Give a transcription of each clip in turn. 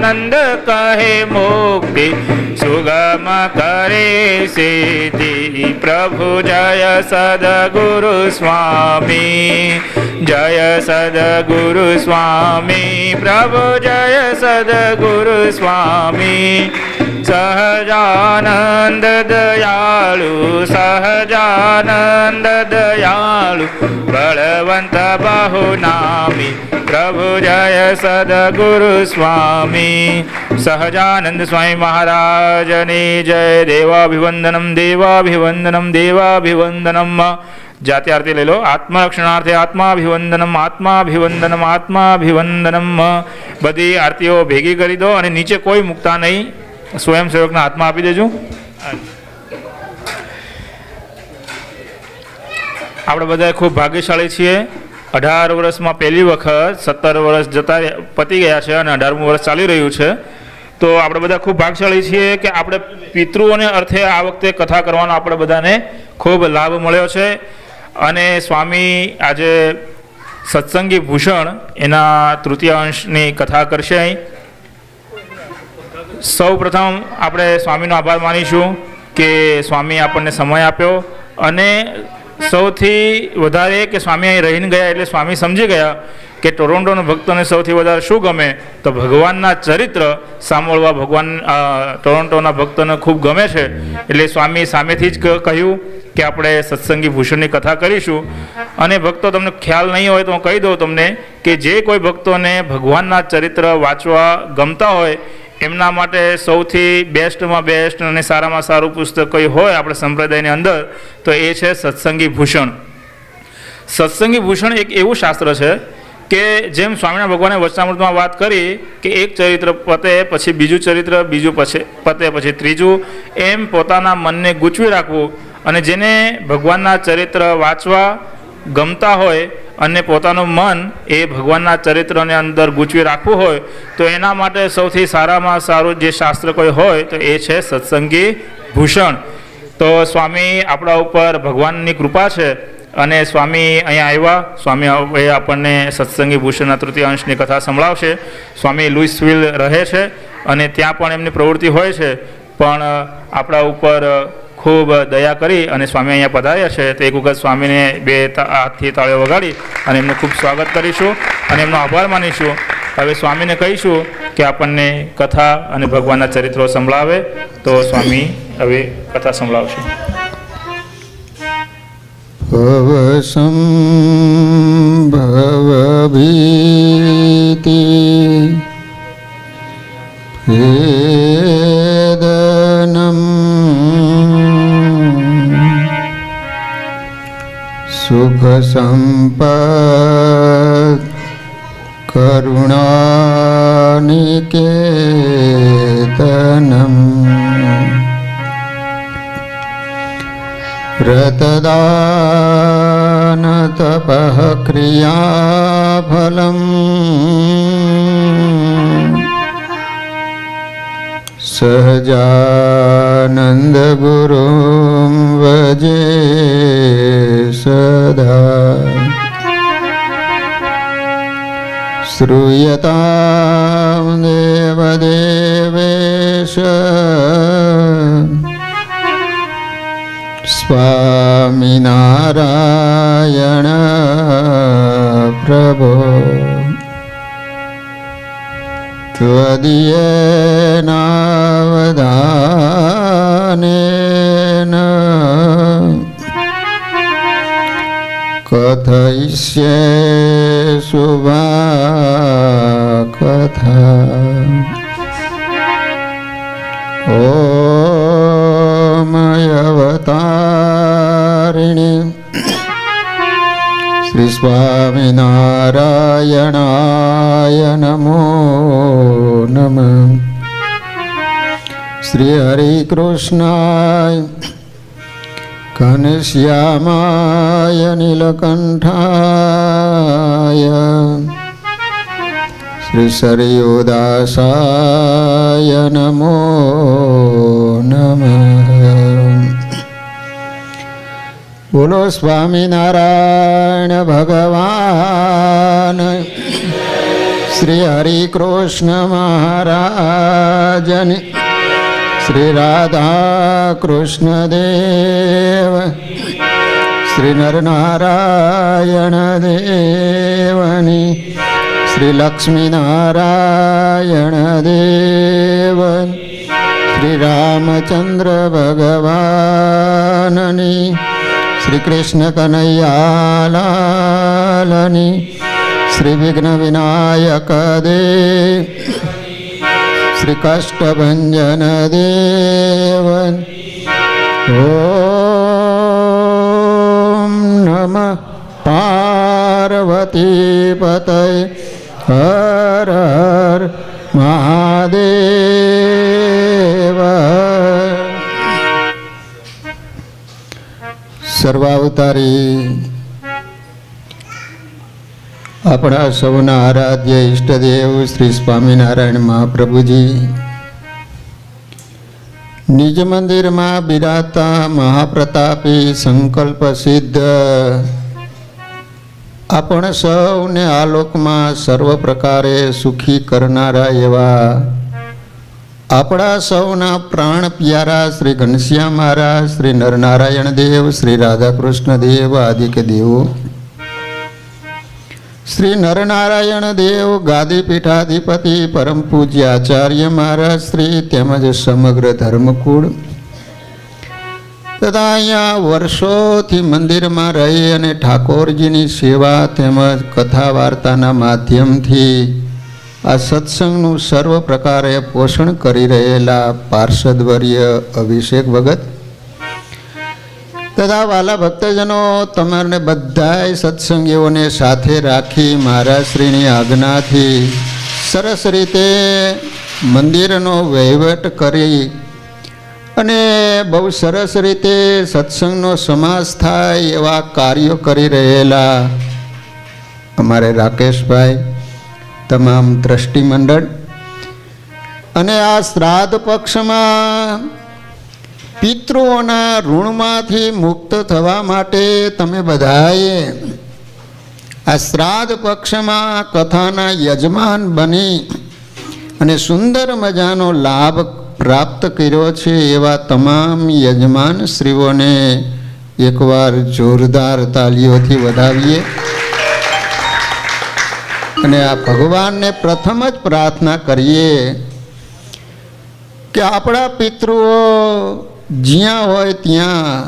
સહજાનંદ કહે મુક્તિ સુગમ કરે સિદ્ધિ પ્રભુ જય સદગુરુ સ્વામી જય સદગુરુ સ્વામી પ્રભુ જય સદગુરુ સ્વામી સહજાનંદ દયાળુ સહજાનંદ દયાળુ બળવંત બહુનામી પ્રભુ જય સદગુરુ સ્વામી સહજાનંદ સ્વામી મહારાજની જય દેવાભિવંદનમ દેવાભિવંદનમ દેવાભિવંદનમ જાતે આરતી લઈ લો આત્મરક્ષણાર્થે આત્માભિવંદનમ આત્માભિવંદનમ આત્માભિવંદનમ બધી આરતીઓ ભેગી કરી દો અને નીચે કોઈ મૂકતા નહીં સ્વયંસેવકના હાથમાં આપી દેજો આપણે બધા ખૂબ ભાગ્યશાળી છીએ 18 વર્ષમાં પહેલી વખત 17 વર્ષ જતા પતી ગયા છે અને 18મું વર્ષ ચાલી રહ્યું છે તો આપણે બધા ખૂબ ભાગ્યશાળી છીએ કે આપણે પિતૃઓને અર્થે આ વખતે કથા કરવાનો આપણે બધાને ખૂબ લાભ મળ્યો છે અને સ્વામી આજે સત્સંગી ભૂષણ એના તૃતીય અંશની કથા કરશે અહીં સૌ પ્રથમ આપણે સ્વામીનો આભાર માનીશું કે સ્વામી આપણને સમય આપ્યો અને સૌથી વધારે કે સ્વામી અહીં રહીને ગયા એટલે સ્વામી સમજી ગયા કે ટોરોન્ટોના ભક્તોને સૌથી વધારે શું ગમે તો ભગવાનના ચરિત્ર સાંભળવા ભગવાન ટોરોન્ટોના ભક્તોને ખૂબ ગમે છે એટલે સ્વામી સામેથી જ કહ્યું કે આપણે સત્સંગી ભૂષણની કથા કરીશું અને ભક્તો તમને ખ્યાલ નહીં હોય તો હું કહી દઉં તમને કે જે કોઈ ભક્તોને ભગવાનના ચરિત્ર વાંચવા ગમતા હોય એમના માટે સૌથી બેસ્ટમાં બેસ્ટ અને સારામાં સારું પુસ્તક કોઈ હોય આપણે સંપ્રદાયની અંદર તો એ છે સત્સંગી ભૂષણ સત્સંગી ભૂષણ એક એવું શાસ્ત્ર છે કે જેમ સ્વામિનારાયણ ભગવાને વચનામૃતમાં વાત કરી કે એક ચરિત્ર પતે પછી બીજું ચરિત્ર બીજું પછી પતે પછી ત્રીજું એમ પોતાના મનને ગૂંચવી રાખવું અને જેને ભગવાનના ચરિત્ર વાંચવા ગમતા હોય અને પોતાનું મન એ ભગવાનના ચરિત્રને અંદર ગૂંચવી રાખવું હોય તો એના માટે સૌથી સારામાં સારું જે શાસ્ત્ર કોઈ હોય તો એ છે સત્સંગી ભૂષણ તો સ્વામી આપણા ઉપર ભગવાનની કૃપા છે અને સ્વામી અહીંયા આવ્યા સ્વામી એ આપણને સત્સંગી ભૂષણના તૃતીય અંશની કથા સંભળાવશે સ્વામી લુઈસવિલ રહે છે અને ત્યાં પણ એમની પ્રવૃત્તિ હોય છે પણ આપણા ઉપર ખૂબ દયા કરી અને સ્વામી અહીંયા પધાર્યા છે તો એક વખત સ્વામીને 2 હાથથી તાળીઓ વગાડી અને એમનું ખૂબ સ્વાગત કરીશું અને એમનો આભાર માનીશું હવે સ્વામીને કહીશું કે આપણને કથા અને ભગવાનના ચરિત્રો સંભળાવે તો સ્વામી હવે કથા સંભળાવશે ભવસંભવભીતિ વેદનમ સુખ સંપદ કરુણાનિકેતનમ વ્રતદાન તપઃ ક્રિયાફલમ સહજાનંદ ગુરુમ વજે સદા શ્રૂયતામ દેવદેવેશ સ્વામિનારાયણ પ્રભો ત્વદીયેનાવધાનેન કથયિષ્યે શુભા કથા ઓમ અવતારિણી શ્રી સ્વામિનારાયણાય નમો નમઃ શ્રી હરિકૃષ્ણાય ઘનશ્યામાય નીલકંઠાય શ્રી સરયુદાસાય નમો નમઃ બોલો સ્વામિનારાયણ ભગવાન શ્રી હરિકૃષ્ણ મહારાજની, શ્રી રાધા કૃષ્ણ દેવ, શ્રી નરનારાયણ દેવની, શ્રી લક્ષ્મીનારાયણ દેવ, શ્રી રામચંદ્ર ભગવાનની, શ્રી કૃષ્ણ કનૈયાલાલની, શ્રી વિઘ્ન વિનાયક દેવ, શ્રી કષ્ટભંજન દેવ. ઓમ નમઃ પાર્વતી પતય હર હર મહાદેવ. સર્વાવતારી આપણા સૌના આરાધ્ય ઈષ્ટદેવ શ્રી સ્વામિનારાયણ મહાપ્રભુજી નિજ મંદિરમાં બિરાજતા મહાપ્રતાપી સંકલ્પ સિદ્ધ આપણ સૌને આ લોકમાં સર્વ પ્રકારે સુખી કરનારા એવા આપણા સૌના પ્રાણ પ્યારા શ્રી ઘનશ્યામ મહારાજ, શ્રી નરનારાયણ દેવ, શ્રી રાધાકૃષ્ણ દેવ આદિક દેવો, શ્રી નરનારાયણ દેવ ગાદી પીઠાધિપતિ પરમ પૂજ્ય આચાર્ય મહારાજ શ્રી તેમજ સમગ્ર ધર્મકુળ તથા અહીંયા વર્ષોથી મંદિરમાં રહી અને ઠાકોરજીની સેવા તેમજ કથા વાર્તાના માધ્યમથી આ સત્સંગનું સર્વ પ્રકારે પોષણ કરી રહેલા પાર્ષદવર્ય અભિષેક ભગત તથા વાલા ભક્તજનો, તમારે બધાય સત્સંગીઓને સાથે રાખી મહારાજશ્રીની આજ્ઞાથી સરસ રીતે મંદિરનો વહીવટ કરી અને બહુ સરસ રીતે સત્સંગનો સમાસ થાય એવા કાર્યો કરી રહેલા અમારે રાકેશભાઈ, તમામ ટ્રસ્ટી મંડળ અને આ શ્રાદ્ધ પક્ષમાં પિતૃઓના ઋણમાંથી મુક્ત થવા માટે તમે બધાએ આ શ્રાદ્ધ પક્ષમાં કથાના યજમાન બની અને સુંદર મજાનો લાભ પ્રાપ્ત કર્યો છે એવા તમામ યજમાન શ્રીઓને એકવાર જોરદાર તાલીઓથી વધાવીએ અને આ ભગવાનને પ્રથમ જ પ્રાર્થના કરીએ કે આપણા પિતૃઓ જ્યાં હોય ત્યાં,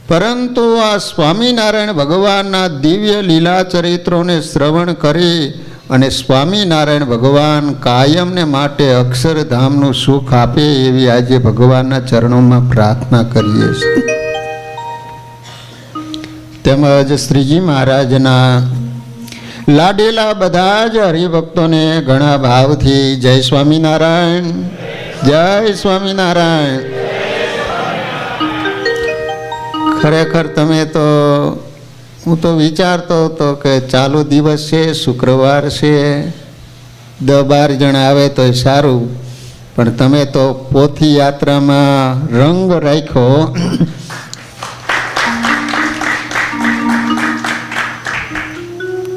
પરંતુ આ સ્વામિનારાયણ ભગવાનના દિવ્ય લીલા ચરિત્રોને શ્રવણ કરી અને સ્વામિનારાયણ ભગવાન કાયમને માટે અક્ષરધામનું સુખ આપે એવી આજે ભગવાનના ચરણોમાં પ્રાર્થના કરીએ છીએ. તેમજ શ્રીજી મહારાજના લાડેલા બધા જ હરિભક્તોને ઘણા ભાવથી જય સ્વામિનારાયણ, જય સ્વામિનારાયણ. ખરેખર તમે તો, હું તો વિચારતો હતો કે ચાલુ દિવસ છે, શુક્રવાર છે, 10-12 જણા આવે તો સારું, પણ તમે તો પોથી યાત્રામાં રંગ રાખ્યો.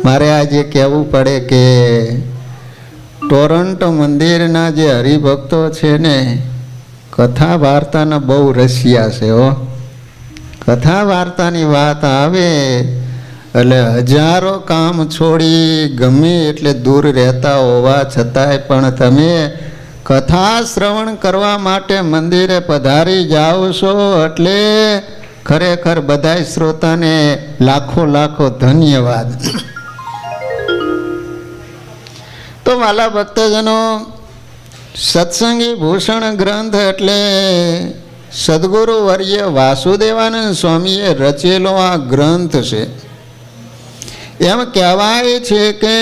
મારે આજે કહેવું પડે કે ટોરન્ટો મંદિરના જે હરિભક્તો છે ને, કથા વાર્તાના બહુ રસિયા છે હો. કથા વાર્તાની વાત આવે એટલે હજારો કામ છોડી ગમે એટલે દૂર રહેતા હોવા છતાંય પણ તમે કથા શ્રવણ કરવા માટે મંદિરે પધારી જાઓ છો એટલે ખરેખર બધાય શ્રોતાને લાખો લાખો ધન્યવાદ. તો વાલા ભક્તજનો, સત્સંગી ભૂષણ ગ્રંથ એટલે સદગુરુ વર્ય વાસુદેવાનંદ સ્વામીએ રચેલો આ ગ્રંથ છે. એમ કહેવાય છે કે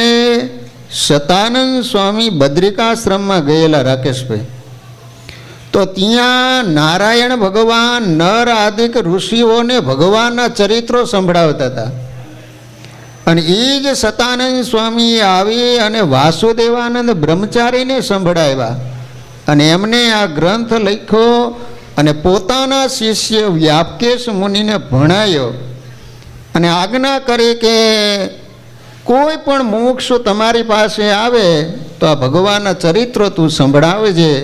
સતાનંદ સ્વામી બદ્રિકાશ્રમમાં ગયેલા રાકેશભાઈ, તો ત્યાં નારાયણ ભગવાન નર આદિક ઋષિઓને ભગવાનના ચરિત્રો સંભળાવતા હતા. અને એ જ સતાનંદ સ્વામી આવી અને વાસુદેવાનંદ બ્રહ્મચારીને સંભળાવ્યા અને એમને આ ગ્રંથ લખ્યો અને પોતાના શિષ્ય વ્યાપકેશ મુનિને ભણાયો અને આજ્ઞા કરી કે કોઈ પણ મુમુક્ષુ તમારી પાસે આવે તો આ ભગવાનના ચરિત્રો તું સંભળાવજે.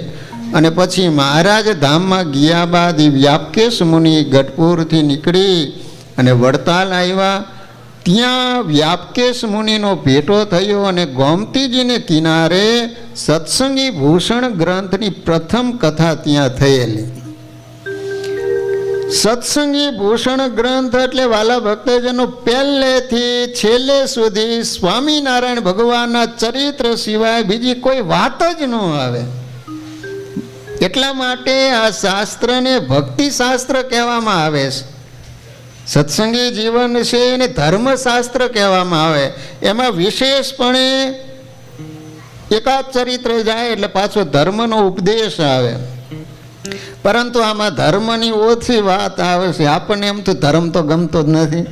અને પછી મહારાજ ધામમાં ગયા બાદ એ વ્યાપકેશ મુનિ ગઢપુરથી નીકળી અને વડતાલ આવ્યા. ત્યાં વ્યાપકેશ મુનિનો ભેટો થયો અને ગોમતીજીને કિનારે સત્સંગી ભૂષણ ગ્રંથની પ્રથમ કથા ત્યાં થયેલી. સત્સંગી ભૂષણ ગ્રંથ એટલે વાલા ભક્તજનો પહેલેથી છેલ્લે સુધી સ્વામિનારાયણ ભગવાનના ચરિત્ર સિવાય બીજી કોઈ વાત જ ન આવે. એટલા માટે આ શાસ્ત્રને ભક્તિ શાસ્ત્ર કહેવામાં આવે છે. સત્સંગી જીવન છે એને ધર્મશાસ્ત્ર કહેવામાં આવે. એમાં વિશેષપણે એકાદ ચરિત્ર જાય એટલે પાછો ધર્મનો ઉપદેશ આવે. પરંતુ આમાં ધર્મની ઓછી વાત આવે છે. આપણને એમ તો ધર્મ તો ગમતો જ નથી.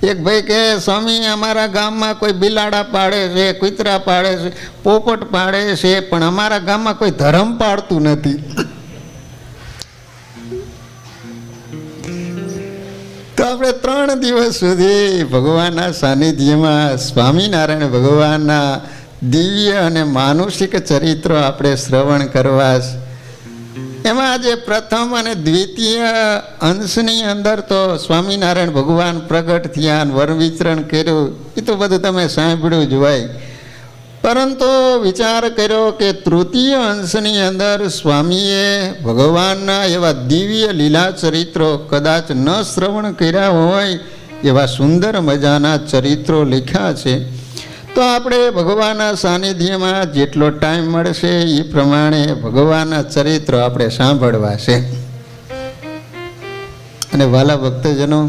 એક ભાઈ કહે, સ્વામી અમારા ગામમાં કોઈ બિલાડા પાડે છે, કૂતરા પાડે છે, પોપટ પાડે છે, પણ અમારા ગામમાં કોઈ ધર્મ પાડતું નથી. તો આપણે 3 દિવસ સુધી ભગવાનના સાનિધ્યમાં સ્વામિનારાયણ ભગવાનના દિવ્ય અને માનુષિક ચરિત્રો આપણે શ્રવણ કરવા છે. એમાં આજે પ્રથમ અને દ્વિતીય અંશની અંદર તો સ્વામિનારાયણ ભગવાન પ્રગટ થયા, વર વિચરણ કર્યું, એ તો બધું તમે સાંભળ્યું જ હોય. પરંતુ વિચાર કર્યો કે તૃતીય અંશની અંદર સ્વામીએ ભગવાનના એવા દિવ્ય લીલા ચરિત્રો કદાચ ન શ્રવણ કર્યા હોય એવા સુંદર મજાના ચરિત્રો લખ્યા છે. તો આપણે ભગવાનના સાનિધ્યમાં જેટલો ટાઈમ મળશે એ પ્રમાણે ભગવાનના ચરિત્રો આપણે સાંભળવા છે. અને વાલા ભક્તજનો,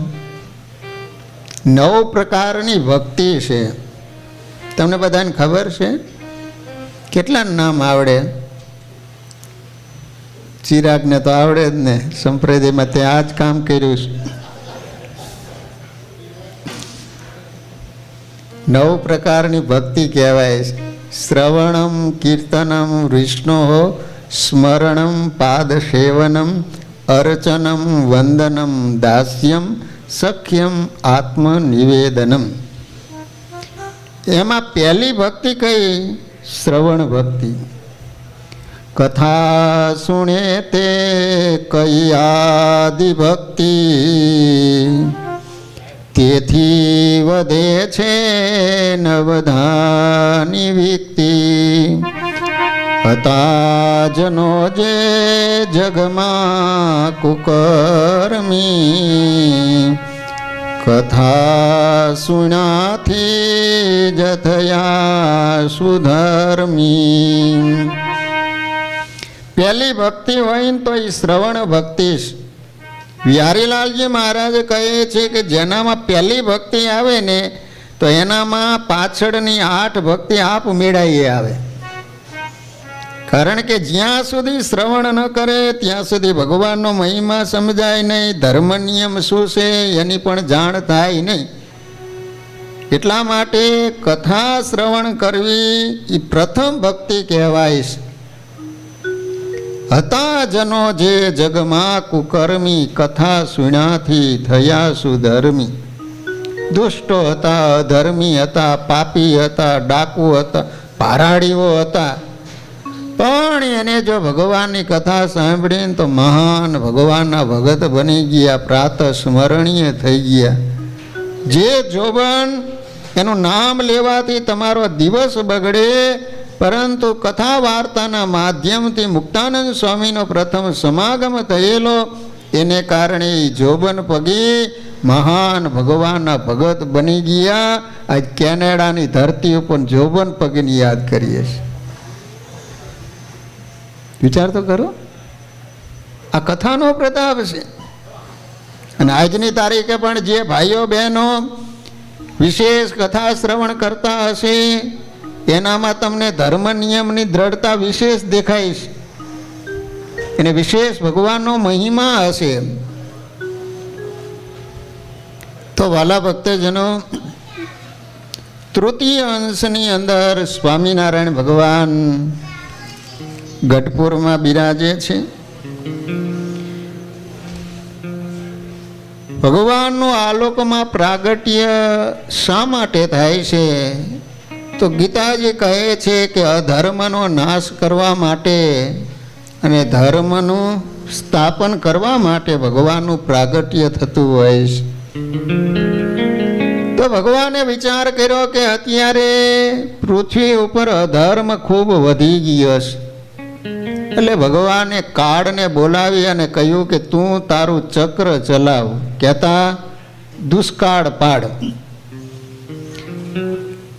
9 પ્રકારની ભક્તિ છે. તમને બધાને ખબર છે? કેટલા નામ આવડે? ચિરાગને તો આવડે જ ને, સંપ્રદાયમાં તે આ જ કામ કર્યું છે. 9 પ્રકારની ભક્તિ કહેવાય છે. શ્રવણમ, કીર્તનમ, વિષ્ણુ સ્મરણમ, પાદ સેવનમ, અર્ચનમ, વંદનમ, દાસ્યમ, સખ્યમ, આત્મનિવેદનમ. એમાં પહેલી ભક્તિ કઈ? શ્રવણ ભક્તિ. કથા સુણે તે કઈ આદિ ભક્તિ, તેથી વધે છે નવધાની વિક્તિ. હતા જનો જે જગમાં કુકર્મી, કથા સુણાથી જ થયા સુધર્મી. પહેલી ભક્તિ હોય ને તો એ શ્રવણ ભક્તિ છે. વ્યારીલાલજી મહારાજ કહે છે કે જેનામાં પહેલી ભક્તિ આવે ને તો એનામાં પાછળની 8 ભક્તિ આપ મેળાઈએ આવે. કારણ કે જ્યાં સુધી શ્રવણ ન કરે ત્યાં સુધી ભગવાનનો મહિમા સમજાય નહીં, ધર્મ નિયમ શું છે એની પણ જાણ થાય નહીં. એટલા માટે કથા શ્રવણ કરવી એ પ્રથમ ભક્તિ કહેવાય છે. હતા જનો જે જગમાં કુકર્મી, કથા સુણ્યાથી થયા સુધર્મી. દુષ્ટો હતા, અધર્મી હતા, પાપી હતા, ડાકુ હતા, પારાડીઓ હતા, પણ એને જો ભગવાનની કથા સાંભળીને તો મહાન ભગવાનના ભગત બની ગયા, પ્રાતઃ સ્મરણીય થઈ ગયા. જે જોબન એનું નામ લેવાથી તમારો દિવસ બગડે, પરંતુ કથા વાર્તાના માધ્યમથી મુક્તાનંદ સ્વામીનો પ્રથમ સમાગમ થયેલો, એને કારણે જોબન પગી મહાન ભગવાનના ભગત બની ગયા. આજ કેનેડાની ધરતી ઉપર જોબન પગીને યાદ કરીએ છીએ. વિચાર તો કરો, આ કથાનો પ્રતાપ છે. અને આજની તારીખે પણ જે ભાઈઓ બહેનો વિશેષ કથા શ્રવણ કરતા હશે એનામાં તમને ધર્મ નિયમની દ્રઢતા વિશેષ દેખાય છે. એને વિશેષ ભગવાનનો મહિમા હશે. તો વાલા ભક્તજનો, તૃતીય અંશની અંદર સ્વામિનારાયણ ભગવાન ગઢપુરમાં બિરાજે છે. ભગવાનનું આ લોકમાં પ્રાગટ્ય શા માટે થાય છે? તો ગીતાજી કહે છે કે અધર્મનો નાશ કરવા માટે અને ધર્મનું સ્થાપન કરવા માટે ભગવાનનું પ્રાગટ્ય થતું હોય છે. તો ભગવાને વિચાર કર્યો કે અત્યારે પૃથ્વી ઉપર અધર્મ ખૂબ વધી ગયો છે. એટલે ભગવાને કાળને બોલાવી અને કહ્યું કે તું તારું ચક્ર ચલાવ, કહેતા દુષ્કાળ પાડ.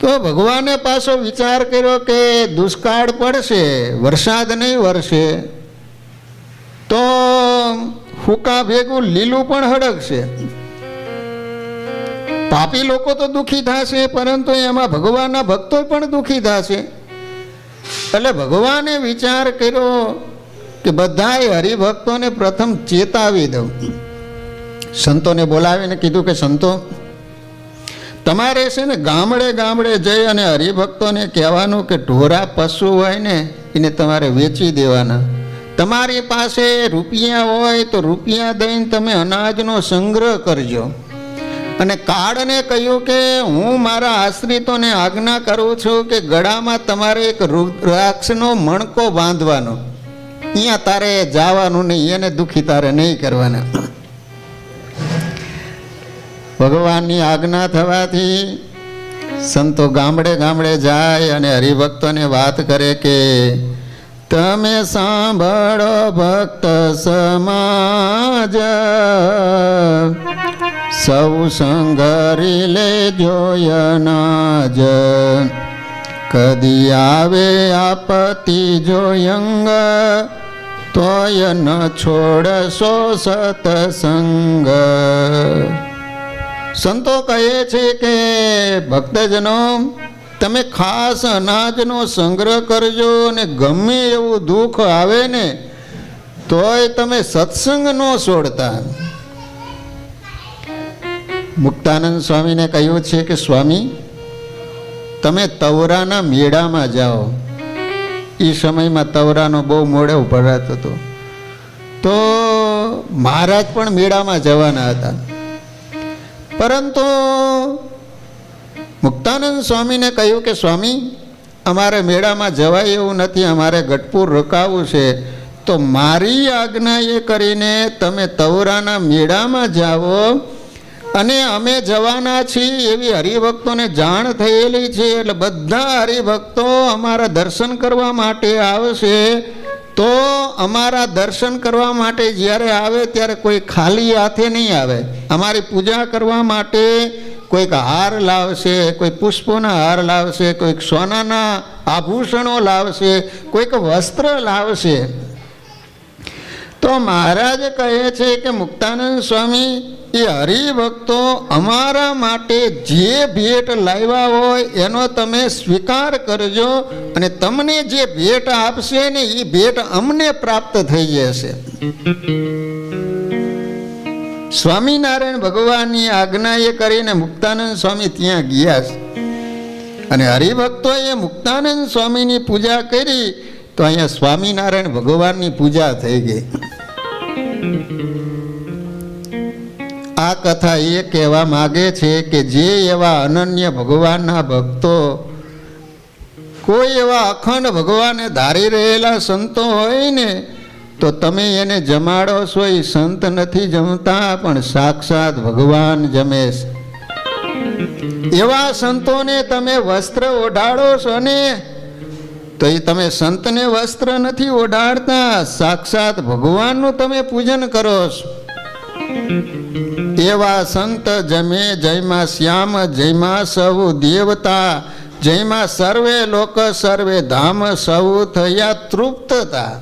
તો ભગવાને પાછો વિચાર કર્યો કે દુષ્કાળ પડશે, વરસાદ નહીં વરસે તો ફૂકા ભેગું લીલું પણ હડકશે. પાપી લોકો તો દુઃખી થશે, પરંતુ એમાં ભગવાનના ભક્તો પણ દુઃખી થશે. એટલે ભગવાને વિચાર કર્યો કે બધાય હરિભક્તોને પ્રથમ ચેતાવી દઉં. સંતોને બોલાવીને કીધું કે સંતો, તમારે છે ને ગામડે ગામડે જઈ અને હરિભક્તોને કહેવાનું કે ઢોરા પશુ હોય ને એને તમારે વેચી દેવાના. તમારી પાસે રૂપિયા હોય તો રૂપિયા દઈને તમે અનાજનો સંગ્રહ કરજો. અને કાળને કહ્યું કે હું મારા આશ્રિતોને આજ્ઞા કરું છું કે ગળામાં તમારે એક રુદ્રાક્ષનો મણકો બાંધવાનો, અહીંયા તારે જવાનું નહીં, એને દુઃખી તારે નહીં કરવાના. ભગવાનની આજ્ઞા થવાથી સંતો ગામડે ગામડે જાય અને હરિભક્તોને વાત કરે કે તમે સાંભળો ભક્ત સમાજ, સૌ સંઘરી લેજો અનાજ. કદી આવે આપત્તિ જોયંગ, તોય ન છોડશો સતસંગ. સંતો કહે છે કે ભક્તજનો, તમે ખાસ અનાજનો સંગ્રહ કરજો અને ગમે એવું દુઃખ આવે ને તોય તમે સત્સંગ ન છોડતા. મુક્તાનંદ સ્વામીને કહ્યું છે કે સ્વામી, તમે તવરાના મેળામાં જાઓ. એ સમયમાં તવરાનો બહુ મોડે ભરાતો હતો, તો મહારાજ પણ મેળામાં જવાના હતા. પરંતુ મુક્તાનંદ સ્વામીને કહ્યું કે સ્વામી, અમારે મેળામાં જવાય એવું નથી, અમારે ગઢપુર રોકાવું છે. તો મારી આજ્ઞા એ કરીને તમે તવરાના મેળામાં જાઓ, અને અમે જવાના છીએ એવી હરિભક્તોને જાણ થયેલી છે. એટલે બધા હરિભક્તો અમારા દર્શન કરવા માટે આવશે. તો અમારા દર્શન કરવા માટે જ્યારે આવે ત્યારે કોઈ ખાલી હાથે નહીં આવે. અમારી પૂજા કરવા માટે કોઈક હાર લાવશે, કોઈ પુષ્પોના હાર લાવશે, કોઈક સોનાના આભૂષણો લાવશે, કોઈક વસ્ત્ર લાવશે. તો મહારાજ કહે છે કે મુક્તાનંદ સ્વામી, એ હરિભક્તો અમારા માટે જે ભેટ લાવ્યા હોય એનો તમે સ્વીકાર કરજો, અને તમને જે ભેટ આપશે ને એ ભેટ અમને પ્રાપ્ત થઈ જશે. સ્વામિનારાયણ ભગવાનની આજ્ઞા એ કરીને મુક્તાનંદ સ્વામી ત્યાં ગયા છે. અને હરિભક્તોએ મુક્તાનંદ સ્વામીની પૂજા કરી તો અહીંયા સ્વામિનારાયણ ભગવાનની પૂજા થઈ ગઈ. આ કથા એ કહેવા માગે છે કે જે એવા અનન્ય ભગવાનના ભક્તો, કોઈ એવા અખંડ ભગવાને ધારી રહેલા સંતો હોય ને, તો તમે એને જમાડો છો. એ સંત નથી જમતા, પણ સાક્ષાત ભગવાન જમે છે. એવા સંતોને તમે વસ્ત્ર ઓઢાડો છો ને, તો એ તમે સંતને વસ્ત્ર નથી ઓઢાડતા, સાક્ષાત ભગવાનનું તમે પૂજન કરો છો. એવા સંત જમે જયમાં શ્યામ, જયમાં સૌ દેવતા, જયમાં સર્વે લોક સર્વે ધામ, સૌ થયા તૃપ્તતા.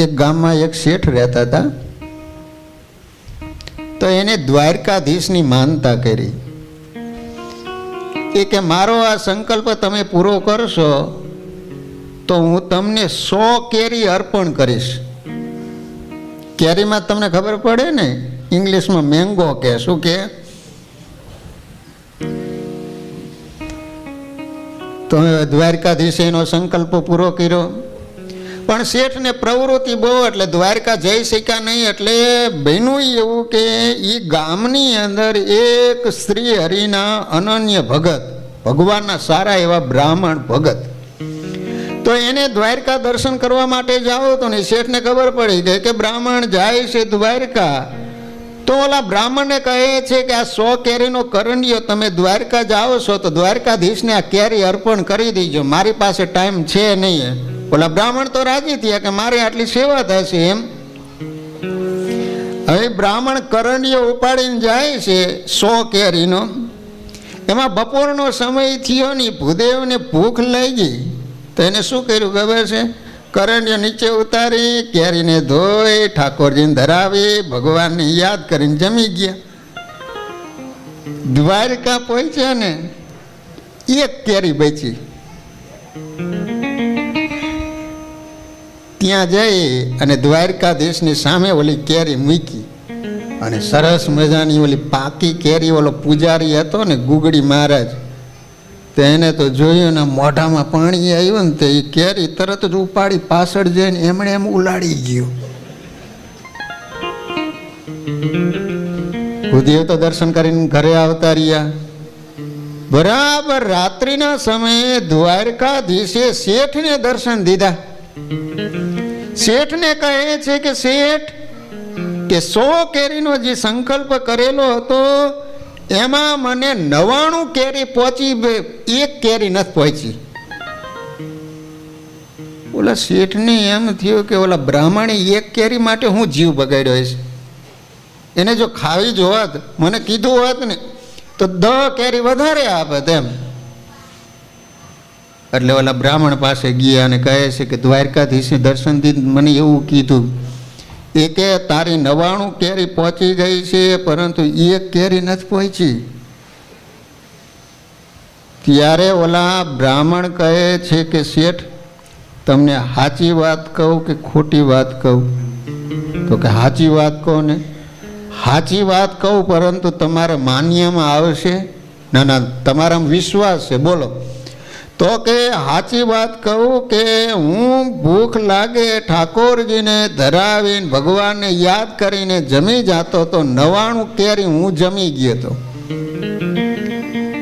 એક ગામમાં એક શેઠ રહેતા હતા. તો એને દ્વારકાધીશની માનતા કરી. એ કે મારો આ સંકલ્પ તમે પૂરો કરશો તો હું તમને 100 કેરી અર્પણ કરીશ. કેરીમાં તમને ખબર પડે ને, ઇંગ્લિશમાં મેંગો કે શું કે. તો દ્વારકાધીશે એનો સંકલ્પ પૂરો કર્યો. પણ શેઠને પ્રવૃત્તિ બહુ, એટલે દ્વારકા જઈ શક્યા નહીં. એટલે બન્યું એવું કે એ ગામની અંદર એક શ્રી હરિના અનન્ય ભગત, ભગવાનના સારા એવા બ્રાહ્મણ ભગત, તો એને દ્વારકા દર્શન કરવા માટે જાઓ તો ને શેઠને ખબર પડી ગઈ કે બ્રાહ્મણ જાય છે દ્વારકા. તો ઓલા બ્રાહ્મણને કહે છે કે આ 100 કેરીનો કરંડિયો તમે દ્વારકા જાઓ છો તો દ્વારકાધીશને આ કેરી અર્પણ કરી દેજો, મારી પાસે ટાઈમ છે નહીં. ઓલા બ્રાહ્મણ તો રાજી થયા કે મારે આટલી સેવા થશે એમ. હવે બ્રાહ્મણ કરંડિયો ઉપાડીને જાય છે 100 કેરીનો. એમાં બપોરનો સમય થયો ને ભૂદેવને ભૂખ લાગી તો એને શું કર્યું ખબર છે? કરંડિયો નીચે ઉતારી કેરીને ધોઈ ઠાકોરજીને ધરાવી ભગવાનને યાદ કરીને જમી ગયા. દ્વારકા પહોંચ્યા ને એક કેરી બચી. ત્યાં જઈ અને દ્વારકાધીશની સામે ઓલી કેરી મૂકી અને સરસ મજાની ઓલી પાકી કેરી, ઓલો પૂજારી હતો ને ગુગડી મહારાજ, તો એને તો જોયું ને મોઢામાં પાણી આવ્યું ને તો એ કેરી તરત જ ઉપાડી પાછળ જઈને એમણે એમ ઉલાડી ગયું. ભૂદેવ તો દર્શન કરીને ઘરે આવતા રહ્યા. બરાબર રાત્રિના સમયે દ્વારકાધીશે શેઠને દર્શન દીધા. શેઠને કહે છે કે શેઠ, કે 100 કેરીનો જે સંકલ્પ કરેલો હતો એમાં મને 99 કેરી પહોંચી, એક કેરી નથી પહોંચી. ઓલા શેઠને એમ થયું કે ઓલા બ્રાહ્મણે એક કેરી માટે હું જીવ બગાડ્યો છે. એને જો ખાવી જ હોત, મને કીધું હોત ને તો 10 કેરી વધારે આપત એમ. એટલે ઓલા બ્રાહ્મણ પાસે ગયા અને કહે છે કે દ્વારકાધીશે દર્શનથી મને એવું કીધું એ કે તારી 99 કેરી પહોંચી ગઈ છે પરંતુ એક કેરી નથી પહોંચી. ત્યારે ઓલા બ્રાહ્મણ કહે છે કે શેઠ, તમને સાચી વાત કહું કે ખોટી વાત કહું? તો કે સાચી વાત કહો ને. સાચી વાત કહું પરંતુ તમારે માન્યમાં આવશે? ના ના, તમારામાં વિશ્વાસ છે, બોલો. તો કે સાચી વાત કહું કે હું ભૂખ લાગે ઠાકોરજીને ધરાવીને ભગવાનને યાદ કરીને જમી જતો તો 99 કેરી હું જમી ગયો હતો,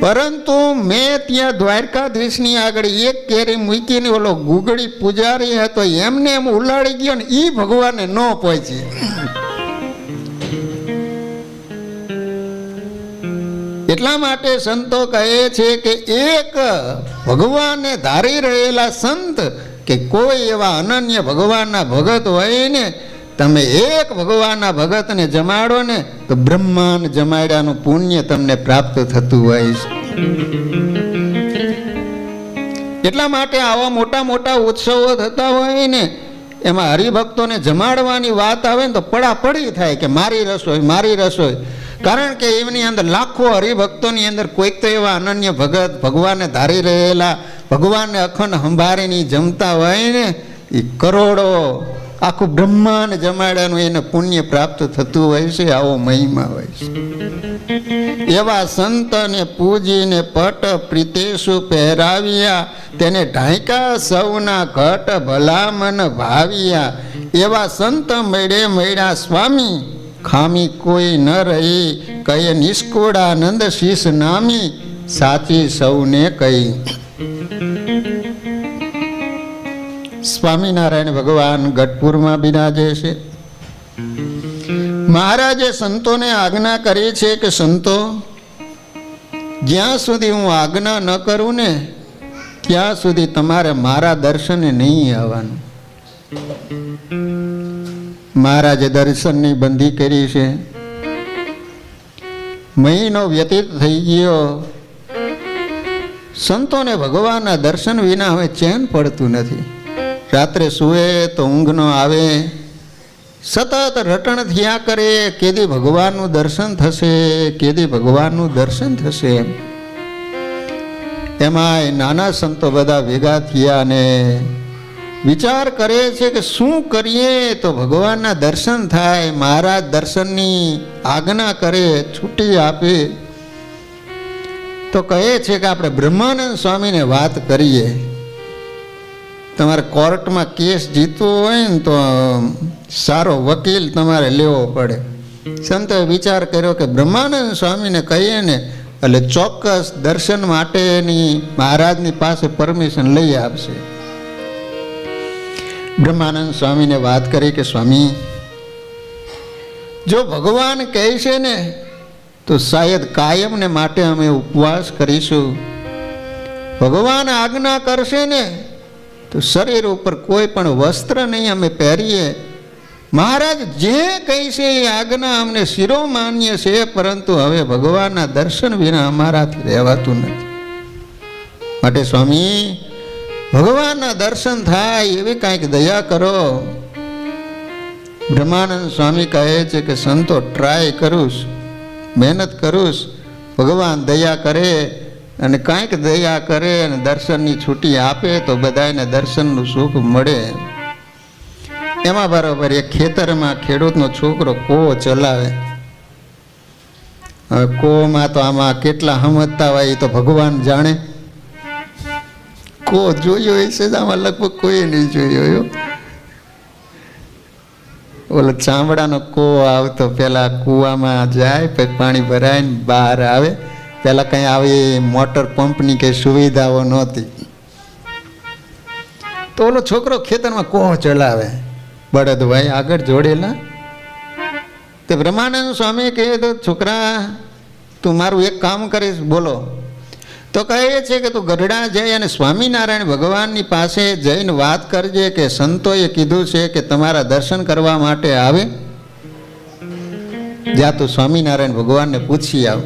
પરંતુ મેં ત્યાં દ્વારકાધીશની આગળ એક કેરી મૂકીને ઓલો ગુગળી પૂજારી હતો એમને એમ ઉલાડી ગયો ને એ ભગવાનને ન પહોંચી. એટલા માટે સંતો કહે છે કે એક ભગવાનને ધારી રહેલા સંત કે કોઈ એવા અનન્ય ભગવાનના ભગત હોય ને, તમે એક ભગવાનના ભગતને જમાડો ને તો બ્રહ્માંડ જમાડ્યાનું પુણ્ય તમને પ્રાપ્ત થતું હોય છે. એટલા માટે આવા મોટા મોટા ઉત્સવો થતા હોય ને એમાં હરિભક્તોને જમાડવાની વાત આવે ને તો પડાપડી થાય કે મારી રસોઈ, મારી રસોઈ. કારણ કે એમની અંદર લાખો હરિભક્તોની અંદર કોઈક તો એવા અનન્ય ભગત, ભગવાનને ધારી રહેલા, ભગવાનને અખંડ સંભાળીને જમતા હોય ને એ કરોડો, આખું બ્રહ્માંડ જમાડ્યાનું એને પુણ્ય પ્રાપ્ત થતું હોય છે. આવો મહિમા હોય છે. એવા સંતને પૂજીને પટ પ્રીતેશુ પહેરાવ્યા, તેને ઢાંક્યા સૌના ઘટ ભલામન ભાવ્યા. એવા સંત મળ્યા સ્વામી, ખામી કોઈ ન રહી, કહે નિષ્કુળાનંદ શીશ નામી, સાચી સૌને કહી. સ્વામિનારાયણ ભગવાન ગઢપુરમાં બિરાજે છે. મહારાજે સંતોને આજ્ઞા કરી છે કે સંતો, જ્યાં સુધી હું આજ્ઞા ન કરું ને ત્યાં સુધી તમારે મારા દર્શને નહીં આવવાનું. મહારાજે દર્શનની બંધી કરી છે. મહિનો વ્યતીત થઈ ગયો, સંતોને ભગવાનના દર્શન વિના હવે ચેન પડતું નથી. રાત્રે સૂએ તો ઊંઘ ન આવે, સતત રટણ થયા કરે, કેદી ભગવાનનું દર્શન થશે, કેદી ભગવાનનું દર્શન થશે. એમાંય નાના સંતો બધા ભેગા થયા અને વિચાર કરે છે કે શું કરીએ તો ભગવાનના દર્શન થાય. મહારાજ દર્શનની આજ્ઞા કરે, છૂટી આપે. તો કહે છે કે આપણે બ્રહ્માનંદ સ્વામીને વાત કરીએ. તમારે કોર્ટમાં કેસ જીતવો હોય ને તો સારો વકીલ તમારે લેવો પડે. સંતોએ વિચાર કર્યો કે બ્રહ્માનંદ સ્વામીને કહીએ ને એટલે ચોક્કસ દર્શન માટેની મહારાજની પાસે પરમિશન લઈ આપશે. બ્રહ્માનંદ સ્વામીને વાત કરી કે સ્વામી, જો ભગવાન કહે છે ને તો શાયદ કાયમને માટે અમે ઉપવાસ કરીશું. ભગવાન આજ્ઞા કરશે ને તો શરીર ઉપર કોઈ પણ વસ્ત્ર નહીં અમે પહેરીએ. મહારાજ જે કહેશે એ આજ્ઞા અમને શિરો માન્ય છે, પરંતુ હવે ભગવાનના દર્શન વિના અમારાથી રહેવાતું નથી. માટે સ્વામી, ભગવાનના દર્શન થાય એવી કાંઈક દયા કરો. બ્રહ્માનંદ સ્વામી કહે છે કે સંતો ટ્રાય કરું, મહેનત કરું, ભગવાન દયા કરે અને કાંઈક દયા કરે અને દર્શનની છૂટી આપે તો બધાને દર્શનનું સુખ મળે. એમાં બરાબર એક ખેતરમાં ખેડૂતનો છોકરો કોવો ચલાવે. હવે કોમાં તો આમાં કેટલા સમજતા હોય એ તો ભગવાન જાણે. કો જોયો હશે, આમાં લગભગ કોઈ નહીં જોયો. ઓલો ચામડાનો કૂવો આવતો, પેલા કૂવામાં જાય, પછી પાણી ભરાય ને બહાર આવે. પેલા કઈ આવી મોટર પંપની કઈ સુવિધાઓ નહોતી. તો ઓલો છોકરો ખેતરમાં કોહ ચલાવે, બળદ ભાઈ આગળ જોડેલા. તે બ્રહ્માનંદ સ્વામી કહે તો છોકરા તું મારું એક કામ કરીશ, બોલો. તો કહે છે કે તું ગઢડા જઈ અને સ્વામિનારાયણ ભગવાનની પાસે જઈને વાત કરજે કે સંતોએ કીધું છે કે તમારા દર્શન કરવા માટે આવે. જા તું સ્વામિનારાયણ ભગવાનને પૂછી આવ.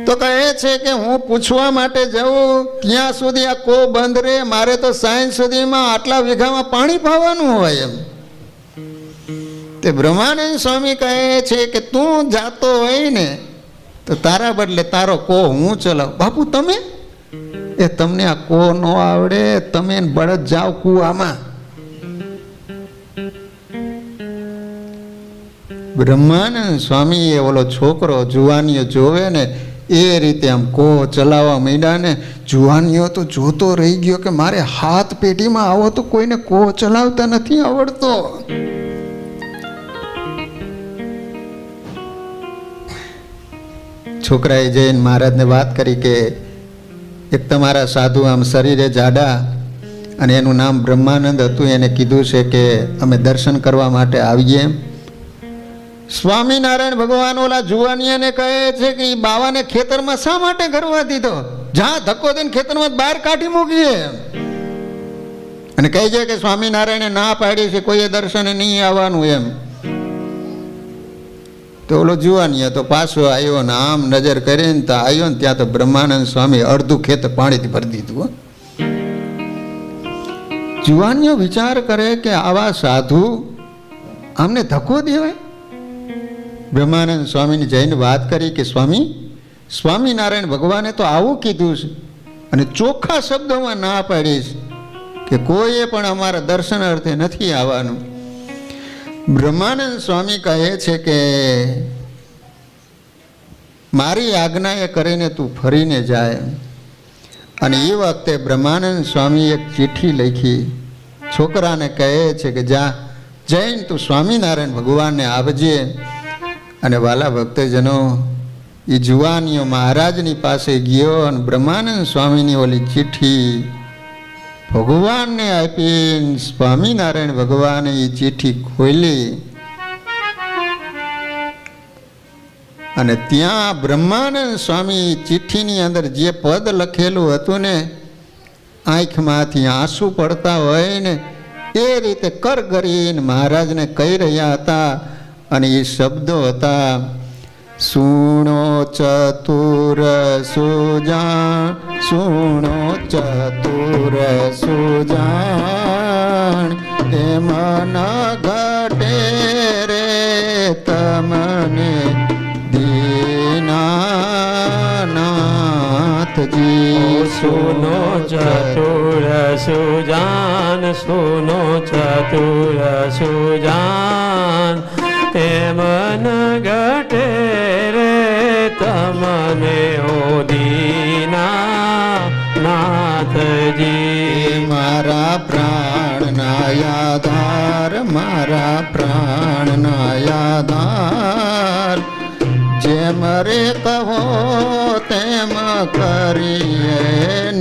તો કહે છે કે હું પૂછવા માટે જાઉં ત્યાં સુધી આ કો બંધ રહે, મારે તો સાંજ સુધીમાં આટલા વીઘામાં પાણી પાવાનું હોય એમ. તે બ્રહ્માનંદ સ્વામી કહે છે કે તું જાતો હોય ને તો તારા બદલે તારો કો હું ચલાવ. બાપુ તમે એ તમને આ કો ન આવડે, તમે બળદ જાઓ કુવામાં. બ્રહ્માનંદ સ્વામી એ ઓલો છોકરો જુવાનીઓ જોવે ને એ રીતે આમ કો ચલાવવા માંડ્યા ને જુવાનીઓ તો જોતો રહી ગયો કે મારે હાથ પેઢીમાં આવો તો કોઈને કો ચલાવતા નથી આવડતો. છોકરાએ જઈને મહારાજને વાત કરી કે એક તમારા સાધુ આમ શરીરે જાડા અને એનું નામ બ્રહ્માનંદ હતું, એને કીધું છે કે અમે દર્શન કરવા માટે આવીએ. સ્વામિનારાયણ ભગવાન ઓલા જુવાનિયાને કહે છે કે એ બાવાને ખેતરમાં શા માટે કરવા દીધો? જ્યાં ધક્કો દઈને ખેતરમાં બહાર કાઢી મૂકીએ. અને કહે છે કે સ્વામિનારાયણે ના પાડી છે કોઈએ દર્શને નહીં આવવાનું એમ. તો ઓલો જુવાનિયા તો પાછો આવ્યો ને આમ નજર કરીને તો આવ્યો ને ત્યાં તો બ્રહ્માનંદ સ્વામી અડધું ખેતર પાણીથી ભરી દીધું. જુવાનિયો વિચાર કરે કે આવા સાધુ આમને ધક્કો દેવાય. બ્રહ્માનંદ સ્વામીને જઈને વાત કરી કે સ્વામી, સ્વામિનારાયણ ભગવાને તો આવું કીધું છે અને ચોખ્ખા શબ્દોમાં ના પાડી છે કે કોઈએ પણ અમારા દર્શન અર્થે નથી આવવાનું. બ્રહ્માનંદ સ્વામી કહે છે કે મારી આજ્ઞાએ કરીને તું ફરીને જાય. અને એ વખતે બ્રહ્માનંદ સ્વામી એક ચિઠ્ઠી લખી છોકરાને કહે છે કે જા જઈને તું સ્વામિનારાયણ ભગવાનને આવજે. અને વાલા ભક્તજનો, એ જુવાનીઓ મહારાજની પાસે ગયો અને બ્રહ્માનંદ સ્વામીની ઓલી ચિઠ્ઠી ભગવાનને આપી. સ્વામિનારાયણ ભગવાને એ ચિઠ્ઠી ખોલી અને ત્યાં બ્રહ્માનંદ સ્વામી ચિઠ્ઠીની અંદર જે પદ લખેલું હતું ને, આંખમાંથી આંસુ પડતા હોય ને એ રીતે કર કરીને મહારાજને કહી રહ્યા હતા. અને એ શબ્દો હતા, સુણો ચતુર સુજાણ, સુણો ચતુર સુજાણ, એમ ન ઘટે રે તમને દીનાનાથજી. સુનો ચતુર સુજાન, સુનો ચતુર સુજાન, એમ ન ઘટે રે તમને ઓ દીના ના નાથજી મારા પ્રાણના આધાર મારા પ્રાણના આધાર જેમ રે કહો તેમ કરીએ